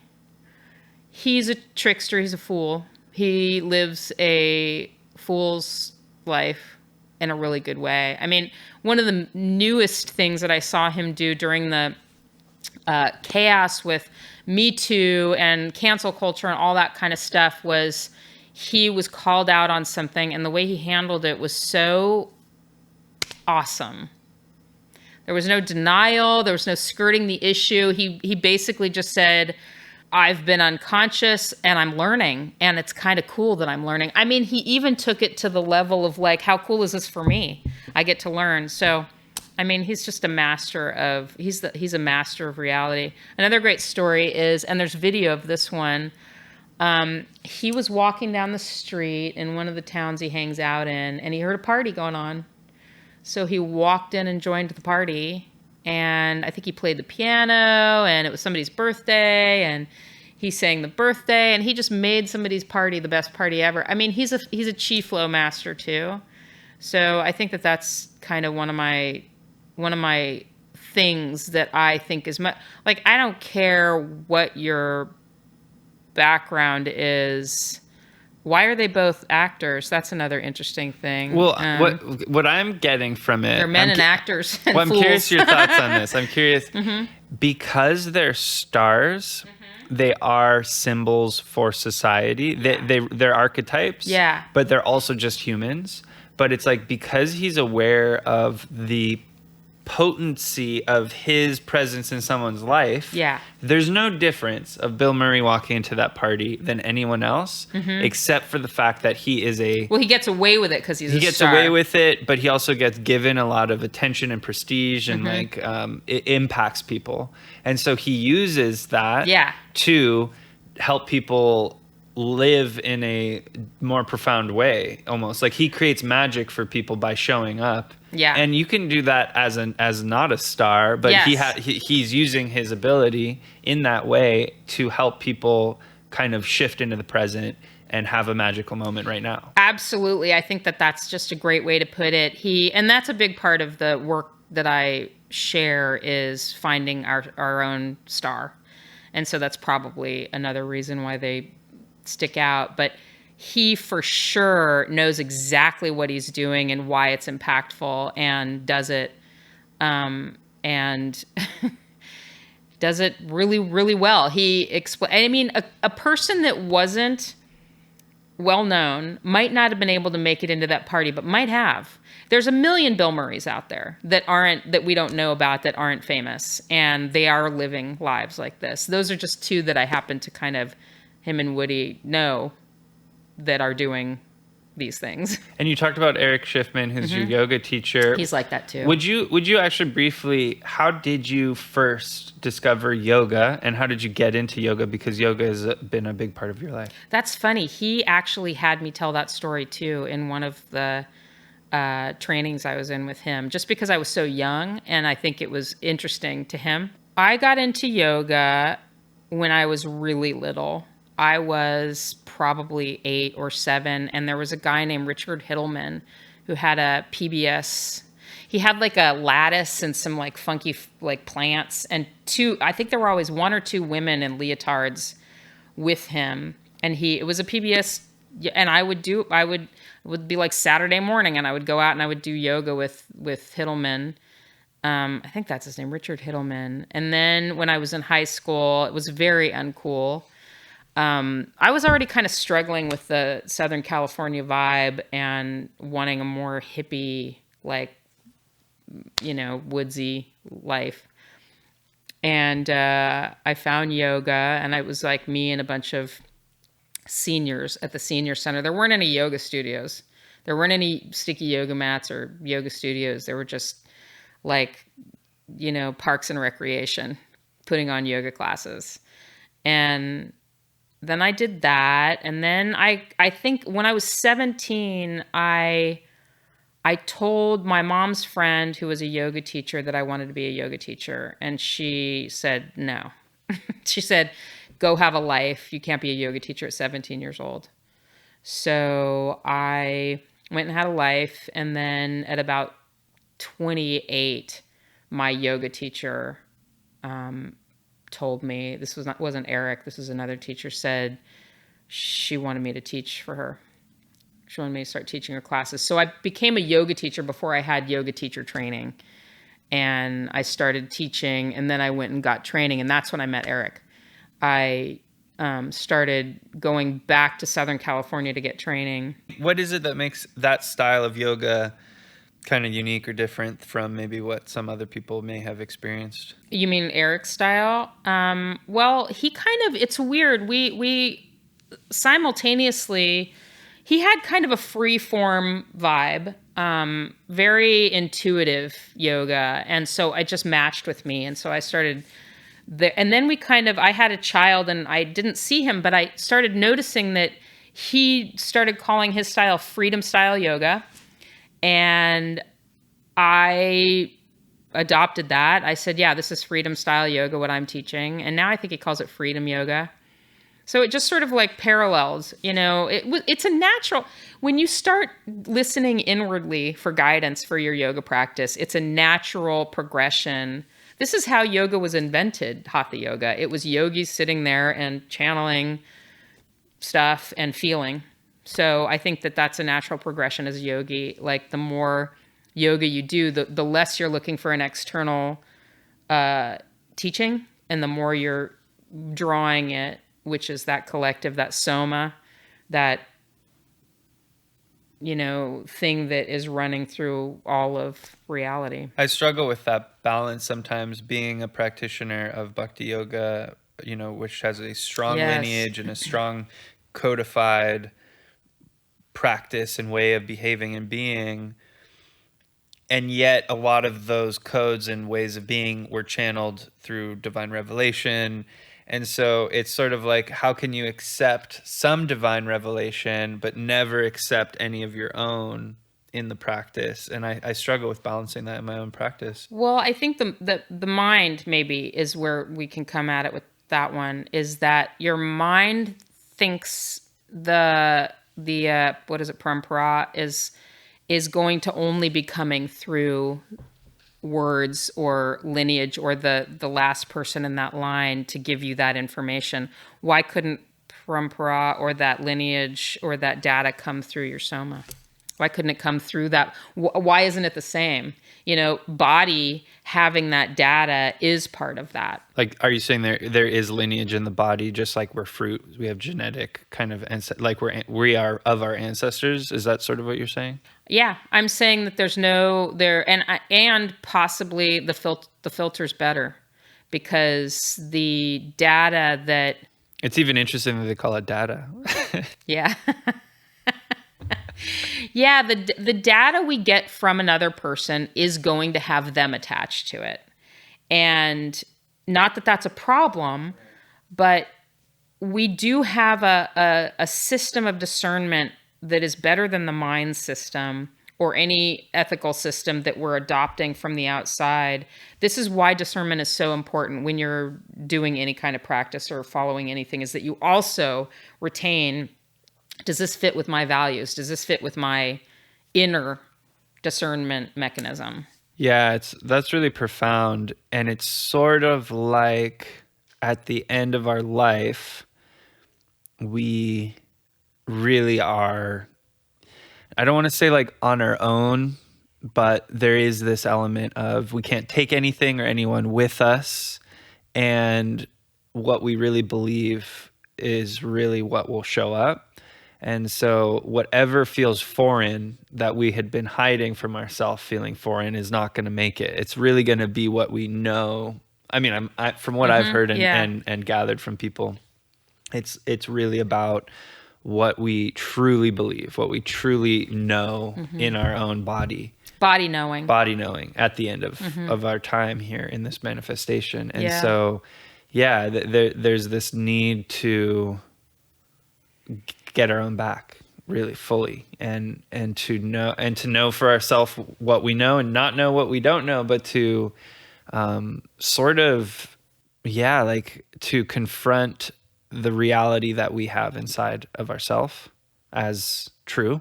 He's a trickster. He's a fool. He lives a fool's life in a really good way. I mean, one of the newest things that I saw him do during the chaos with Me Too and cancel culture and all that kind of stuff was he was called out on something, and the way he handled it was so awesome. There was no denial. There was no skirting the issue. He basically just said, I've been unconscious and I'm learning, and it's kind of cool that I'm learning. I mean, he even took it to the level of like, how cool is this for me? I get to learn. So, I mean, he's just a master of, he's a master of reality. Another great story is, and there's video of this one, he was walking down the street in one of the towns he hangs out in, and he heard a party going on. So he walked in and joined the party, and I think he played the piano, and it was somebody's birthday, and he sang the birthday, and he just made somebody's party the best party ever. I mean, he's a chi flow master too. So I think that that's kind of one of my things that I think is like, I don't care what your background is. Why are they both actors? That's another interesting thing. Well, what I'm getting from it... They're men and actors and well, I'm fools. curious your thoughts on this. I'm curious. Because they're stars, they are symbols for society. They're archetypes. Yeah. But they're also just humans. But it's like, because he's aware of the potency of his presence in someone's life, there's no difference of Bill Murray walking into that party than anyone else, except for the fact that he is he gets away with it because he's a star. He gets away with it, but he also gets given a lot of attention and prestige, and it impacts people. And so he uses that to help people live in a more profound way, almost like he creates magic for people by showing up. And you can do that as not a star, but he's using his ability in that way to help people kind of shift into the present and have a magical moment right now. Absolutely. I think that that's just a great way to put it. And that's a big part of the work that I share, is finding our own star. And so that's probably another reason why they stick out. But he for sure knows exactly what he's doing and why it's impactful, and does it and does it really, really well. I mean, a person that wasn't well known might not have been able to make it into that party, but might have. There's a million Bill Murrays out there that we don't know about, that aren't famous, and they are living lives like this. Those are just two that I happen to kind of, him and Woody, know that are doing these things. And you talked about Eric Schiffman, who's your yoga teacher. He's like that too. Would you actually briefly, how did you first discover yoga, and how did you get into yoga? Because yoga has been a big part of your life. That's funny. He actually had me tell that story too in one of the trainings I was in with him, just because I was so young, and I think it was interesting to him. I got into yoga when I was really little. I was probably 8 or 7, and there was a guy named Richard Hittleman who had a PBS. He had like a lattice and some like funky like plants, and I think there were always 1 or 2 women in leotards with him. And it was a PBS, and it would be like Saturday morning, and I would go out and I would do yoga with Hittleman. I think that's his name, Richard Hittleman. And then when I was in high school, it was very uncool. I was already kind of struggling with the Southern California vibe and wanting a more hippie, like, woodsy life. And I found yoga, and it was like me and a bunch of seniors at the senior center. There weren't any yoga studios. There weren't any sticky yoga mats or yoga studios. There were just like, parks and recreation putting on yoga classes. And then I did that. And then I think when I was 17, I told my mom's friend who was a yoga teacher that I wanted to be a yoga teacher. And she said, no. She said, go have a life. You can't be a yoga teacher at 17 years old. So I went and had a life. And then at about 28, my yoga teacher told me, wasn't Eric, this was another teacher, said she wanted me to teach for her. She wanted me to start teaching her classes. So I became a yoga teacher before I had yoga teacher training. And I started teaching, and then I went and got training, and that's when I met Eric. I started going back to Southern California to get training. What is it that makes that style of yoga kind of unique or different from maybe what some other people may have experienced? You mean Eric's style? Well, he kind of, it's weird. We simultaneously, he had kind of a free form vibe, very intuitive yoga. And so it just matched with me. And so I started there. And then I had a child and I didn't see him, but I started noticing that he started calling his style freedom style yoga. And I adopted that. I said, yeah, this is freedom style yoga, what I'm teaching. And now I think he calls it freedom yoga. So it just sort of like parallels, it's a natural, when you start listening inwardly for guidance for your yoga practice, it's a natural progression. This is how yoga was invented, hatha yoga. It was yogis sitting there and channeling stuff and feeling. So I think that that's a natural progression as a yogi. Like the more yoga you do, the less you're looking for an external teaching, and the more you're drawing it, which is that collective, that soma, that, thing that is running through all of reality. I struggle with that balance sometimes, being a practitioner of bhakti yoga, which has a strong lineage and a strong codified practice and way of behaving and being. And yet a lot of those codes and ways of being were channeled through divine revelation. And so it's sort of like, how can you accept some divine revelation, but never accept any of your own in the practice? And I struggle with balancing that in my own practice. Well, I think the mind maybe is where we can come at it with that one, is that your mind thinks the what is it, parampara is going to only be coming through words or lineage or the last person in that line to give you that information. Why couldn't parampara or that lineage or that data come through your soma? Why couldn't it come through that? Why isn't it the same? Body having that data is part of that. Like, are you saying there is lineage in the body, just like we're fruit? We have genetic kind of, like we are of our ancestors. Is that sort of what you're saying? Yeah, I'm saying that there's no there, and possibly the filter's better, because the data that. It's even interesting that they call it data. Yeah. Yeah, the data we get from another person is going to have them attached to it. And not that that's a problem, but we do have a system of discernment that is better than the mind system or any ethical system that we're adopting from the outside. This is why discernment is so important when you're doing any kind of practice or following anything, is that you also retain, does this fit with my values? Does this fit with my inner discernment mechanism? Yeah, that's really profound. And it's sort of like at the end of our life, we really are, I don't want to say like on our own, but there is this element of we can't take anything or anyone with us. And what we really believe is really what will show up. And so whatever feels foreign that we had been hiding from ourselves feeling foreign is not going to make it. It's really going to be what we know. I mean, from what I've heard and gathered from people, it's really about what we truly believe, what we truly know in our own body. Body knowing At the end of our time here in this manifestation. And so, there's this need to get our own back really fully and to know for ourselves what we know and not know what we don't know, but to to confront the reality that we have inside of ourselves as true,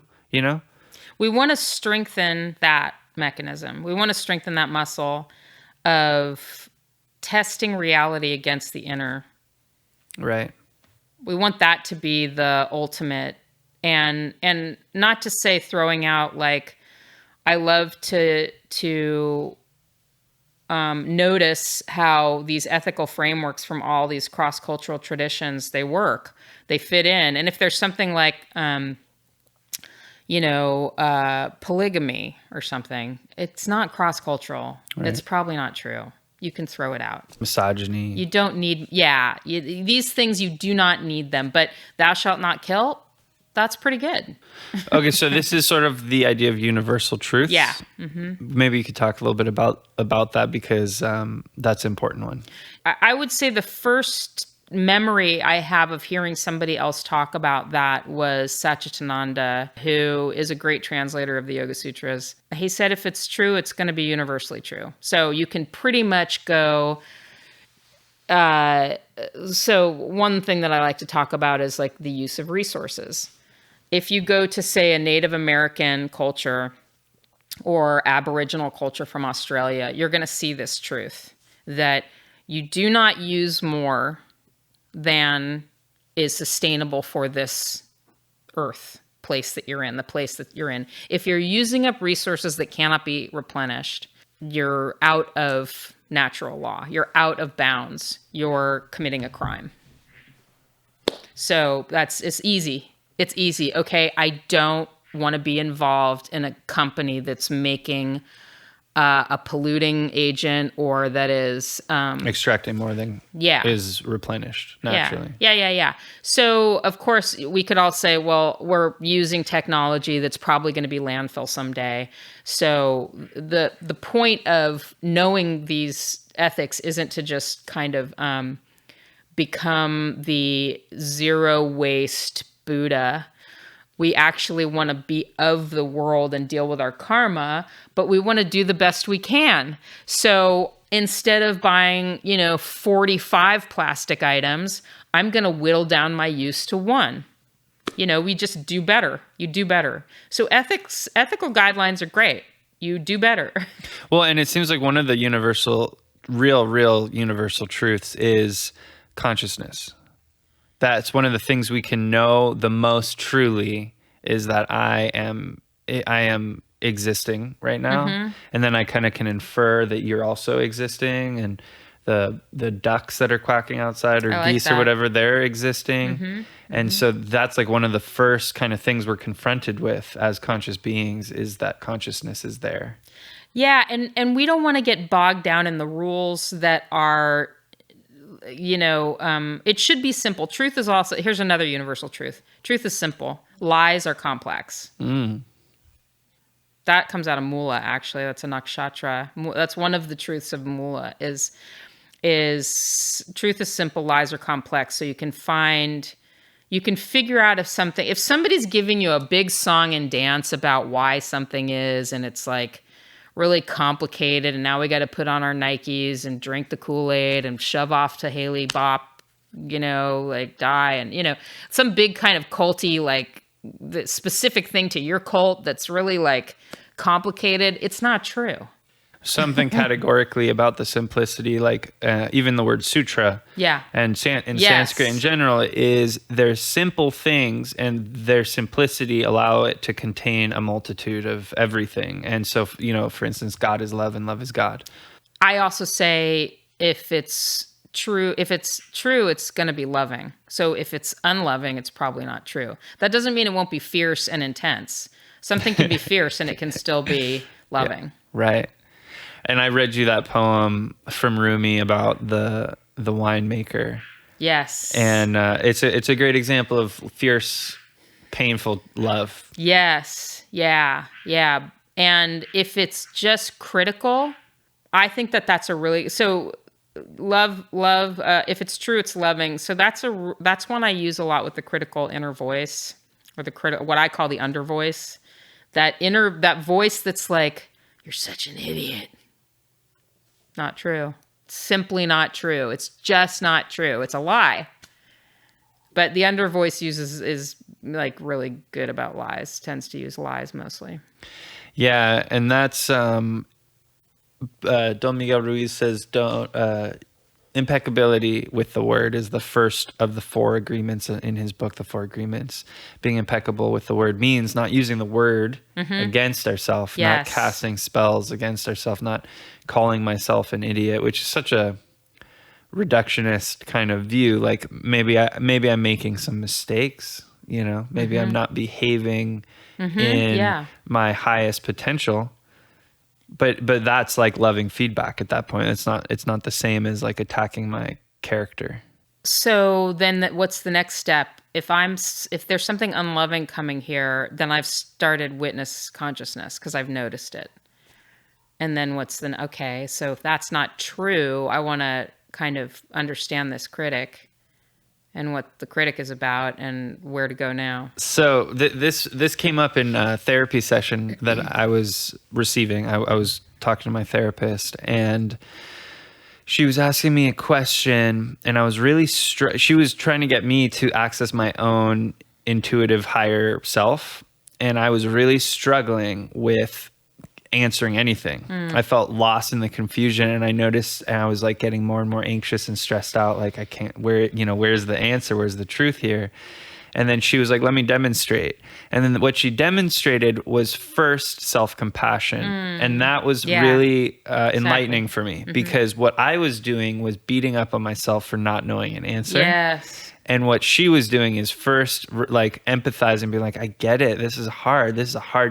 We want to strengthen that mechanism. We want to strengthen that muscle of testing reality against the inner. Right. We want that to be the ultimate, and not to say throwing out, like, I love to notice how these ethical frameworks from all these cross-cultural traditions, they work, they fit in. And if there's something like, polygamy or something, it's not cross-cultural. Right. It's probably not true. You can throw it out. Misogyny. You don't need, these things, you do not need them. But thou shalt not kill, that's pretty good. Okay, so this is sort of the idea of universal truth. Yeah. Maybe you could talk a little bit about that, because that's an important one. I would say the first memory I have of hearing somebody else talk about that was Satchitananda, who is a great translator of the Yoga Sutras. He said, if it's true, it's going to be universally true. So you can pretty much go... so one thing that I like to talk about is like the use of resources. If you go to, say, a Native American culture or Aboriginal culture from Australia, you're going to see this truth, that you do not use more than is sustainable for this earth place that you're in, the place that you're in. If you're using up resources that cannot be replenished, you're out of natural law. You're out of bounds. You're committing a crime. So it's easy. It's easy. Okay, I don't want to be involved in a company that's making a polluting agent, or that is extracting more than is replenished naturally. Yeah. So of course we could all say, well, we're using technology that's probably going to be landfill someday. So the point of knowing these ethics isn't to just kind of become the zero waste Buddha. We actually want to be of the world and deal with our karma, but we want to do the best we can. So instead of buying, 45 plastic items, I'm going to whittle down my use to one. We just do better. You do better. So ethical guidelines are great. You do better. Well, and it seems like one of the real universal truths is consciousness. That's one of the things we can know the most truly, is that I am existing right now. And then I kind of can infer that you're also existing, and the ducks that are quacking outside, or geese or whatever, they're existing. And so that's like one of the first kind of things we're confronted with as conscious beings, is that consciousness is there. Yeah, and we don't want to get bogged down in the rules that are... it should be simple. Truth is also, here's another universal truth. Truth is simple. Lies are complex. That comes out of Mula, actually. That's a nakshatra. That's one of the truths of Mula is truth is simple, lies are complex. So you can figure out if somebody's giving you a big song and dance about why something is, and it's like really complicated, and now we got to put on our Nikes and drink the Kool-Aid and shove off to Haley Bop, die, and some big kind of culty, like the specific thing to your cult that's really like complicated. It's not true. Something categorically about the simplicity, like even the word sutra, and Sanskrit in general, is they're simple things, and their simplicity allow it to contain a multitude of everything. And so, for instance, God is love and love is God. I also say, if it's true, it's going to be loving. So if it's unloving, it's probably not true. That doesn't mean it won't be fierce and intense. Something can be fierce and it can still be loving. Yeah, right. And I read you that poem from Rumi about the winemaker. Yes. And it's a great example of fierce, painful love. Yes. Yeah. Yeah. And if it's just critical, I think that's a really, so love, if it's true, it's loving. So that's one I use a lot with the critical inner voice, or what I call the under voice. That voice that's like, you're such an idiot. Not true. It's simply not true. It's just not true. It's a lie. But the under voice is like really good about lies, tends to use lies mostly. Yeah. And that's, Don Miguel Ruiz says, impeccability with the word is the first of the 4 agreements in his book, The 4 Agreements. Being impeccable with the word means not using the word against ourselves, not casting spells against ourselves, not calling myself an idiot, which is such a reductionist kind of view. Like maybe I'm making some mistakes, maybe I'm not behaving in my highest potential. But that's like loving feedback at that point. It's not the same as like attacking my character. So then what's the next step? If there's something unloving coming here, then I've started witness consciousness because I've noticed it. And then okay, so if that's not true, I want to kind of understand this critic and what the critic is about and where to go now. So this came up in a therapy session that I was receiving. I was talking to my therapist, and she was asking me a question, and I was really she was trying to get me to access my own intuitive higher self, and I was really struggling with answering anything. I felt lost in the confusion, and I noticed, and I was like getting more and more anxious and stressed out. Like I can't, where's the answer? Where's the truth here? And then she was like, let me demonstrate. And then what she demonstrated was first self-compassion. And that was really enlightening for me, because what I was doing was beating up on myself for not knowing an answer. Yes. And what she was doing is first like empathizing, being like, I get it. This is a hard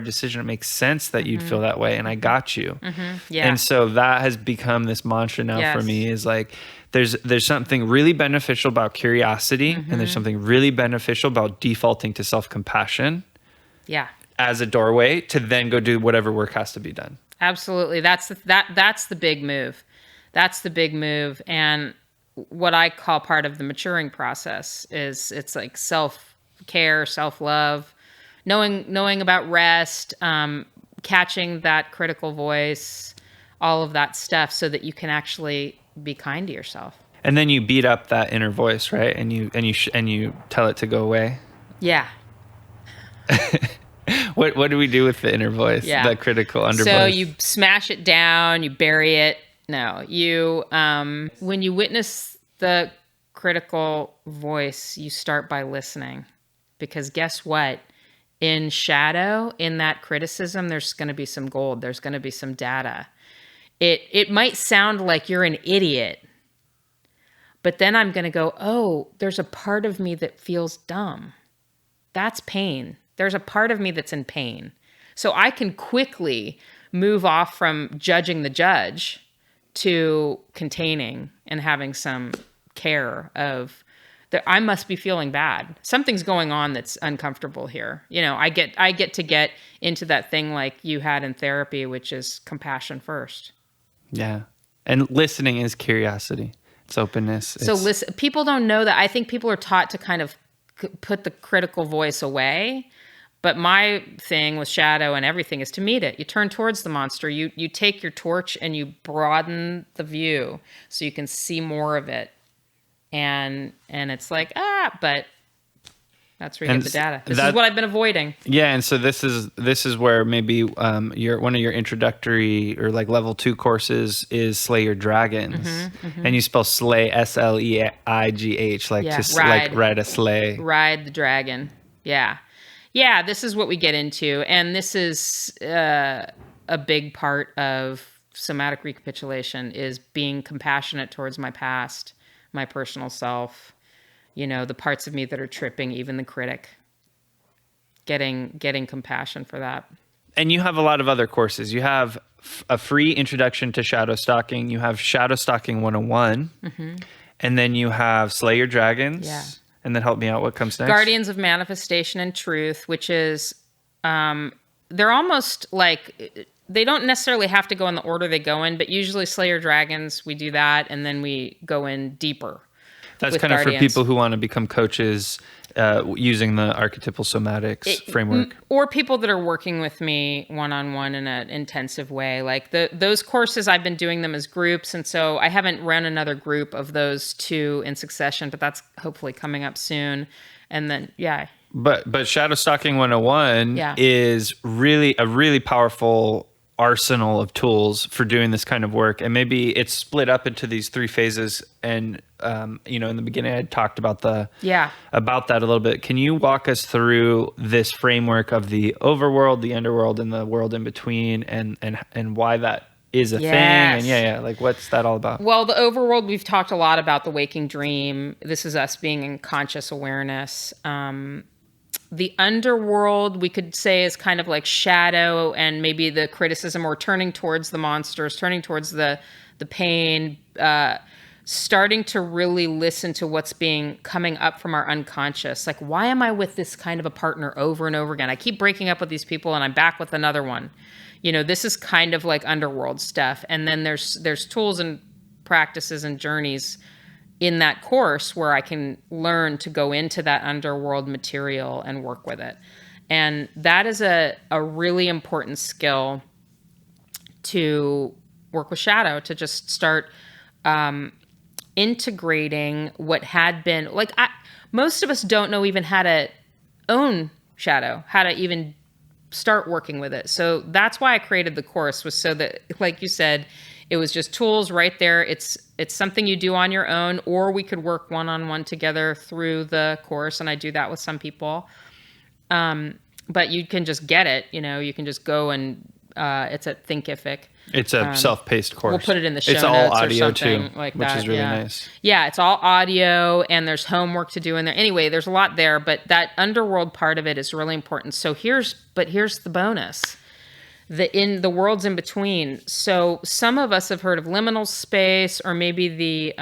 decision. It makes sense that you'd feel that way. And I got you. Yeah. And so that has become this mantra now for me, is like, there's something really beneficial about curiosity, and there's something really beneficial about defaulting to self-compassion. Yeah. As a doorway to then go do whatever work has to be done. Absolutely. That's the big move. That's the big move. And what I call part of the maturing process is it's like self-care, self-love, knowing about rest, catching that critical voice, all of that stuff, so that you can actually be kind to yourself. And then you beat up that inner voice, right? And you tell it to go away. Yeah. What do we do with the inner voice? Yeah. That critical under voice? So you smash it down, you bury it. No, when you witness the critical voice, you start by listening, because guess what? In shadow, in that criticism, there's going to be some gold. There's going to be some data. It might sound like you're an idiot, but then I'm going to go, oh, there's a part of me that feels dumb. That's pain. There's a part of me that's in pain. So I can quickly move off from judging the judge to containing and having some care of that. I must be feeling bad. Something's going on that's uncomfortable here. I get to get into that thing like you had in therapy, which is compassion first. Yeah. And listening is curiosity. It's openness. So listen, people don't know that. I think people are taught to kind of put the critical voice away. But my thing with shadow and everything is to meet it. You turn towards the monster. You take your torch and you broaden the view so you can see more of it. And it's like, but that's where you get the data. This is what I've been avoiding. Yeah, and so this is where maybe one of your introductory or like level 2 courses is Slay Your Dragons. And you spell slay SLEIGH, like like ride a sleigh. Ride the dragon. Yeah. Yeah, this is what we get into. And this is a big part of somatic recapitulation, is being compassionate towards my past my personal self, the parts of me that are tripping, even the critic. Getting compassion for that. And you have a lot of other courses. You have a free introduction to shadow stalking. You have shadow stalking 101. And then you have Slay Your Dragons. Yeah. And then help me out. What comes next? Guardians of Manifestation and Truth, which is, they're almost like, they don't necessarily have to go in the order they go in, but usually Slay Your Dragons, we do that, and then we go in deeper. That's kind of for people who want to become coaches using the archetypal somatics framework. Or people that are working with me one-on-one in an intensive way. Like those courses, I've been doing them as groups, and so I haven't run another group of those two in succession, but that's hopefully coming up soon. And then, yeah. But Shadow Stalking 101 is really a really powerful arsenal of tools for doing this kind of work. And maybe it's split up into these 3 phases. And, in the beginning, I talked about that a little bit. Can you walk us through this framework of the overworld, the underworld, and the world in between, and why that is a thing? And like, what's that all about? Well, the overworld, we've talked a lot about the waking dream. This is us being in conscious awareness. The underworld, we could say, is kind of like shadow and maybe the criticism, or turning towards the monsters, turning towards the pain, starting to really listen to what's coming up from our unconscious. Like, why am I with this kind of a partner over and over again? I keep breaking up with these people and I'm back with another one. This is kind of like underworld stuff. And then there's tools and practices and journeys in that course where I can learn to go into that underworld material and work with it. And that is a really important skill to work with shadow, to just start integrating what had been, like, most of us don't know even how to own shadow, how to even start working with it. So that's why I created the course, was so that, like you said, it was just tools right there. It's something you do on your own, or we could work one-on-one together through the course. And I do that with some people. But you can just get it, you can just go and, it's at Thinkific. It's a self-paced course. We'll put it in the show notes. It's all audio or something too, like which that. is really nice. Yeah, it's all audio, and there's homework to do in there. Anyway, there's a lot there, but that underworld part of it is really important. So here's the bonus. The worlds in between. So some of us have heard of liminal space, or maybe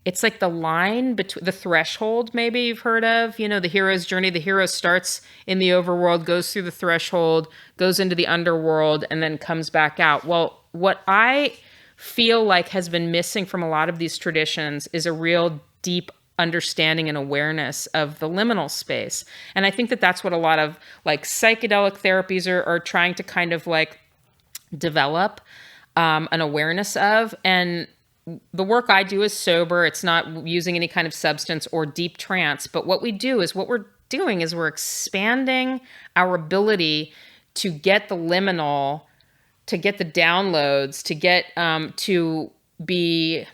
it's like the line between the threshold, maybe you've heard of, the hero's journey. The hero starts in the overworld, goes through the threshold, goes into the underworld, and then comes back out. Well, what I feel like has been missing from a lot of these traditions is a real deep understanding and awareness of the liminal space. And I think that that's what a lot of like psychedelic therapies are trying to kind of like develop an awareness of. And the work I do is sober. It's not using any kind of substance or deep trance. But what we're doing is we're expanding our ability to get the liminal, to get the downloads, to get to be,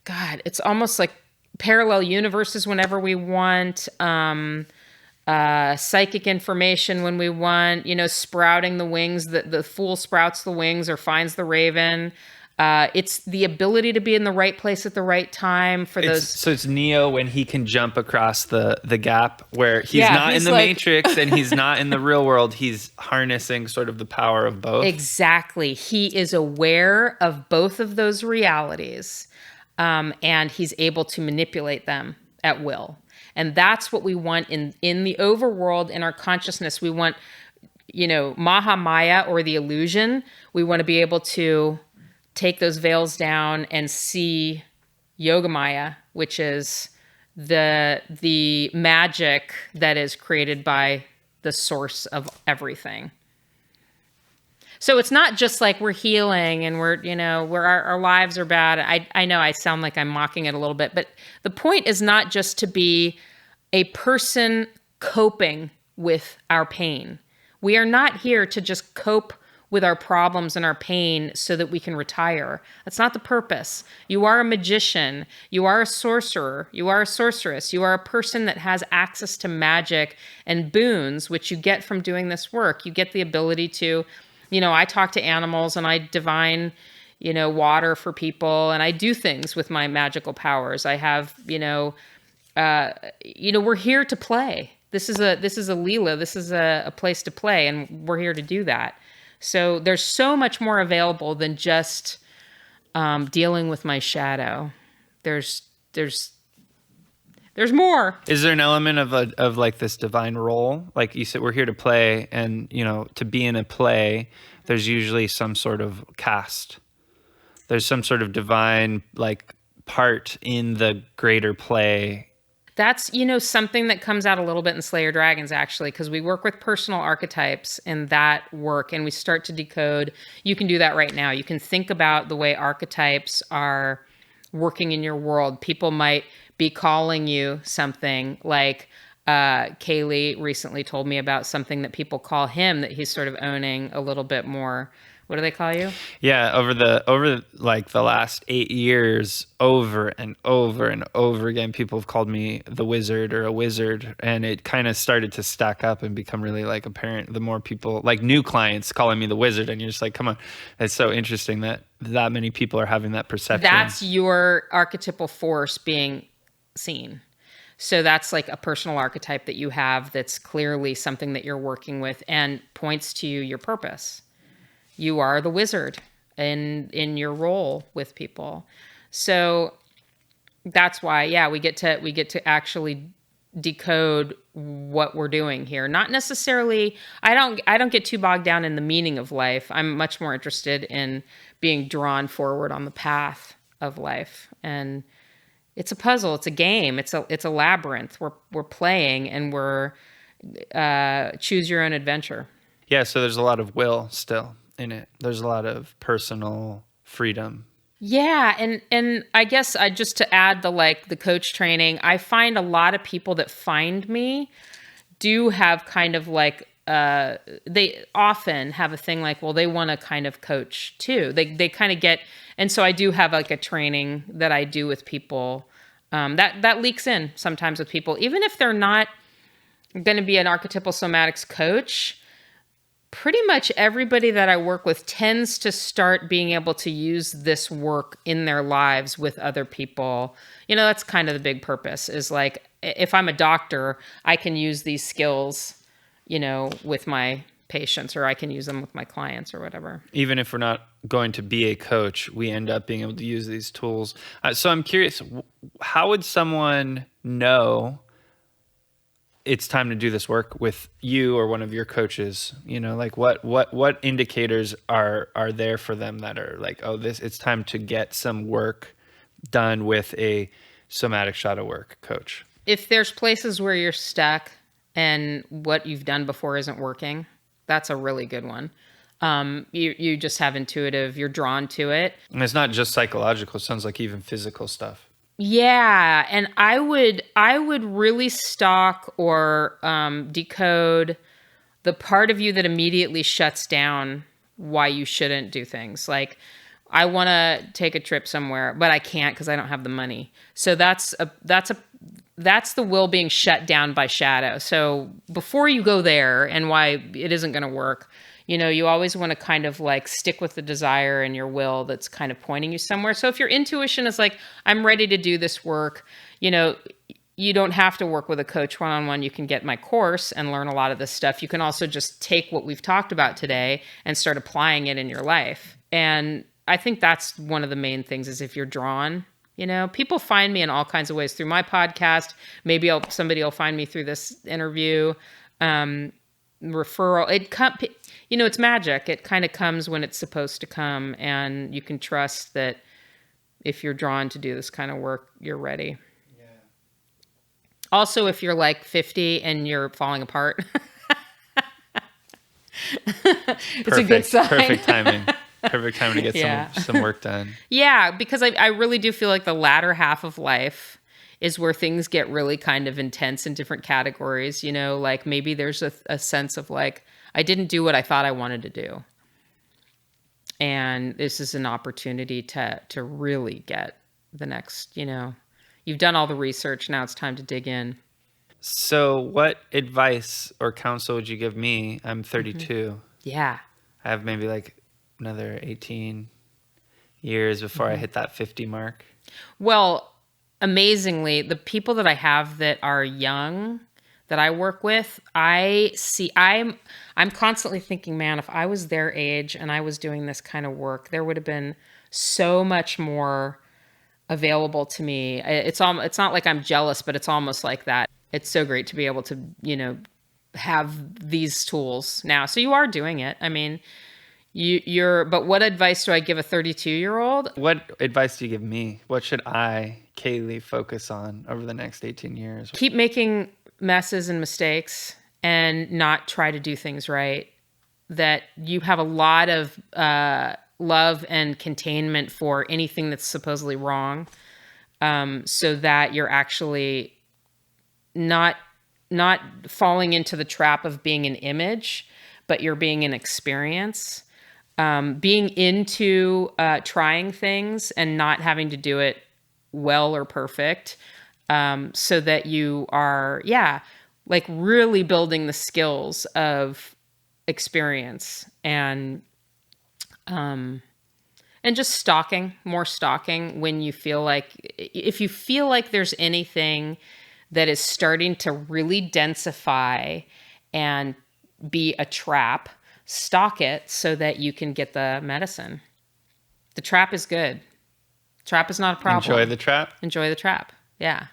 God, it's almost like parallel universes whenever we want, psychic information when we want, sprouting the wings, the fool sprouts the wings or finds the raven. It's the ability to be in the right place at the right time for those. So it's Neo when he can jump across the gap where he's not in the Matrix and he's not in the real world. He's harnessing sort of the power of both. Exactly. He is aware of both of those realities. And he's able to manipulate them at will. And that's what we want in the overworld, in our consciousness. We want, Maha Maya, or the illusion. We want to be able to take those veils down and see Yoga Maya, which is the magic that is created by the source of everything. So it's not just like we're healing and we're our lives are bad. I know I sound like I'm mocking it a little bit, but the point is not just to be a person coping with our pain. We are not here to just cope with our problems and our pain so that we can retire. That's not the purpose. You are a magician. You are a sorcerer. You are a sorceress. You are a person that has access to magic and boons, which you get from doing this work. You get the ability to, I talk to animals and I divine, water for people, and I do things with my magical powers. I have, we're here to play. This is a Leela. This is a place to play, and we're here to do that. So there's so much more available than just dealing with my shadow. There's more. Is there an element of like this divine role? Like you said, we're here to play, and to be in a play, there's usually some sort of cast. There's some sort of divine like part in the greater play. That's, something that comes out a little bit in Slayer Dragons, actually, because we work with personal archetypes in that work, and we start to decode. You can do that right now. You can think about the way archetypes are working in your world. People might be calling you something like Kaylee recently told me about something that people call him that he's sort of owning a little bit more. What do they call you? Yeah, over like the last 8 years, over and over and over again, people have called me the wizard or a wizard, and it kind of started to stack up and become really like apparent. The more people, like new clients, calling me the wizard, and you're just like, come on, it's so interesting that many people are having that perception. That's your archetypal force being seen. So that's like a personal archetype that you have that's clearly something that you're working with and points to your purpose. You are the wizard in your role with people. So that's why, we get to actually decode what we're doing here. Not necessarily, I don't get too bogged down in the meaning of life. I'm much more interested in being drawn forward on the path of life. And it's a puzzle, it's a game, it's a labyrinth. We're playing, and we're choose your own adventure. Yeah, so there's a lot of will still in it. There's a lot of personal freedom. Yeah, and I guess just to add the coach training, I find a lot of people that find me do have kind of like they often have a thing like, well, they want to kind of coach too. They kind of get, and so I do have like a training that I do with people that leaks in sometimes with people, even if they're not going to be an archetypal somatics coach. Pretty much everybody that I work with tends to start being able to use this work in their lives with other people. That's kind of the big purpose, is like, if I'm a doctor, I can use these skills, with my patients, or I can use them with my clients or whatever. Even if we're not going to be a coach, we end up being able to use these tools. So I'm curious, how would someone know it's time to do this work with you or one of your coaches? Like what indicators are there for them that are like, oh, it's time to get some work done with a somatic shadow work coach? If there's places where you're stuck and what you've done before isn't working, that's a really good one. You just have intuitive, you're drawn to it. And it's not just psychological, it sounds like even physical stuff. Yeah, and I would really stalk or decode the part of you that immediately shuts down why you shouldn't do things. Like, I want to take a trip somewhere, but I can't because I don't have the money. So that's the will being shut down by shadow. So before you go there, and why it isn't going to work, you always want to kind of like stick with the desire and your will that's kind of pointing you somewhere. So if your intuition is like, I'm ready to do this work, you don't have to work with a coach one-on-one. You can get my course and learn a lot of this stuff. You can also just take what we've talked about today and start applying it in your life. And I think that's one of the main things, is if you're drawn. People find me in all kinds of ways through my podcast. Maybe somebody will find me through this interview. Referral. It's magic. It kind of comes when it's supposed to come, and you can trust that if you're drawn to do this kind of work, you're ready. Yeah. Also, if you're like 50 and you're falling apart, it's a good sign. Perfect timing. Perfect time to get some work done. Yeah, because I really do feel like the latter half of life is where things get really kind of intense in different categories. Like maybe there's a sense of like, I didn't do what I thought I wanted to do. And this is an opportunity to really get the next, you've done all the research. Now it's time to dig in. So what advice or counsel would you give me? I'm 32. Yeah. I have maybe like another 18 years before I hit that 50 mark. Well, amazingly, the people that I have that are young that I work with, I'm constantly thinking, man, if I was their age and I was doing this kind of work, there would have been so much more available to me. It's not like I'm jealous, but it's almost like that. It's so great to be able to, have these tools now. So you are doing it. I mean, but what advice do I give a 32-year-old? What advice do you give me? What should I, Kaylee, focus on over the next 18 years? Keep making messes and mistakes and not try to do things right. That you have a lot of love and containment for anything that's supposedly wrong, so that you're actually not falling into the trap of being an image, but you're being an experience. Being into trying things and not having to do it well or perfect, so that you are, like really building the skills of experience and just stalking when you feel like, if you feel like there's anything that is starting to really densify and be a trap, stalk it so that you can get the medicine. The trap is good. Trap is not a problem. Enjoy the trap? Enjoy the trap. Yeah.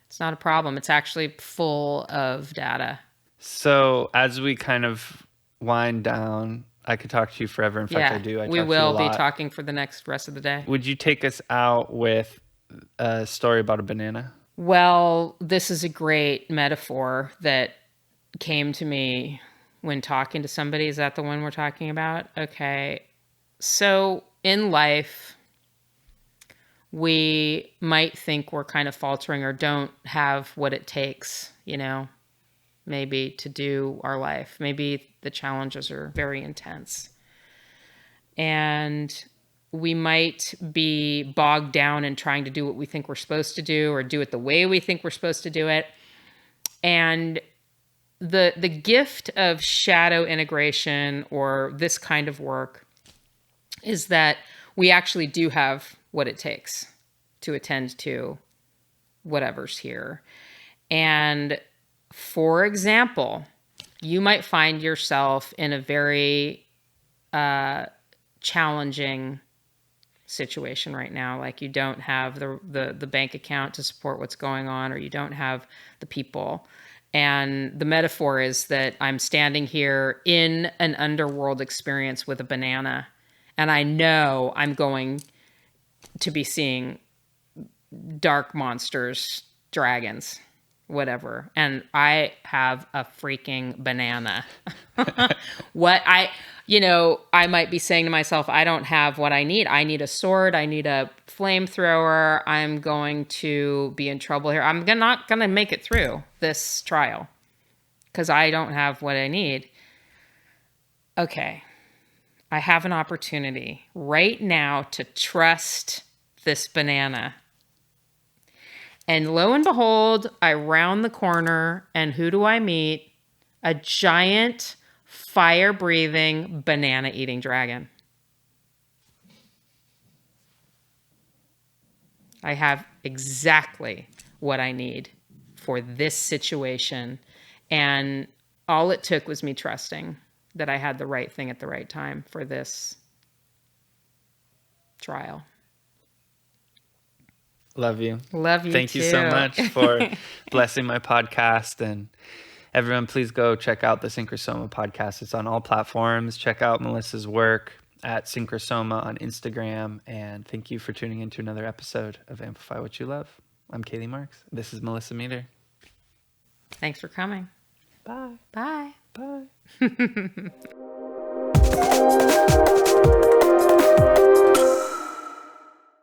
It's not a problem. It's actually full of data. So as we kind of wind down, I could talk to you forever. In fact, I do. We will be talking for the rest of the day. Would you take us out with a story about a banana? Well, this is a great metaphor that came to me when talking to somebody. Is that the one we're talking about? Okay. So in life, we might think we're kind of faltering or don't have what it takes, maybe to do our life. Maybe the challenges are very intense. And we might be bogged down in trying to do what we think we're supposed to do or do it the way we think we're supposed to do it. And the gift of shadow integration or this kind of work is that we actually do have what it takes to attend to whatever's here. And for example, you might find yourself in a very challenging situation right now. Like you don't have the bank account to support what's going on, or you don't have the people. And the metaphor is that I'm standing here in an underworld experience with a banana, and I know I'm going to be seeing dark monsters, dragons, whatever. And I have a freaking banana. I might be saying to myself, I don't have what I need. I need a sword. I need a flamethrower. I'm going to be in trouble here. I'm not going to make it through this trial because I don't have what I need. Okay. I have an opportunity right now to trust this banana. And lo and behold, I round the corner, and who do I meet? A giant, fire-breathing, banana-eating dragon. I have exactly what I need for this situation. And all it took was me trusting that I had the right thing at the right time for this trial. Love you. Love you Thank too. you so much for blessing my podcast. And everyone, please go check out the Synchrosoma podcast. It's on all platforms. Check out Melissa's work at Synchrosoma on Instagram. And thank you for tuning into another episode of Amplify What You Love. I'm Kaylee Marks. This is Melissa Meader. Thanks for coming. Bye. Bye. Bye.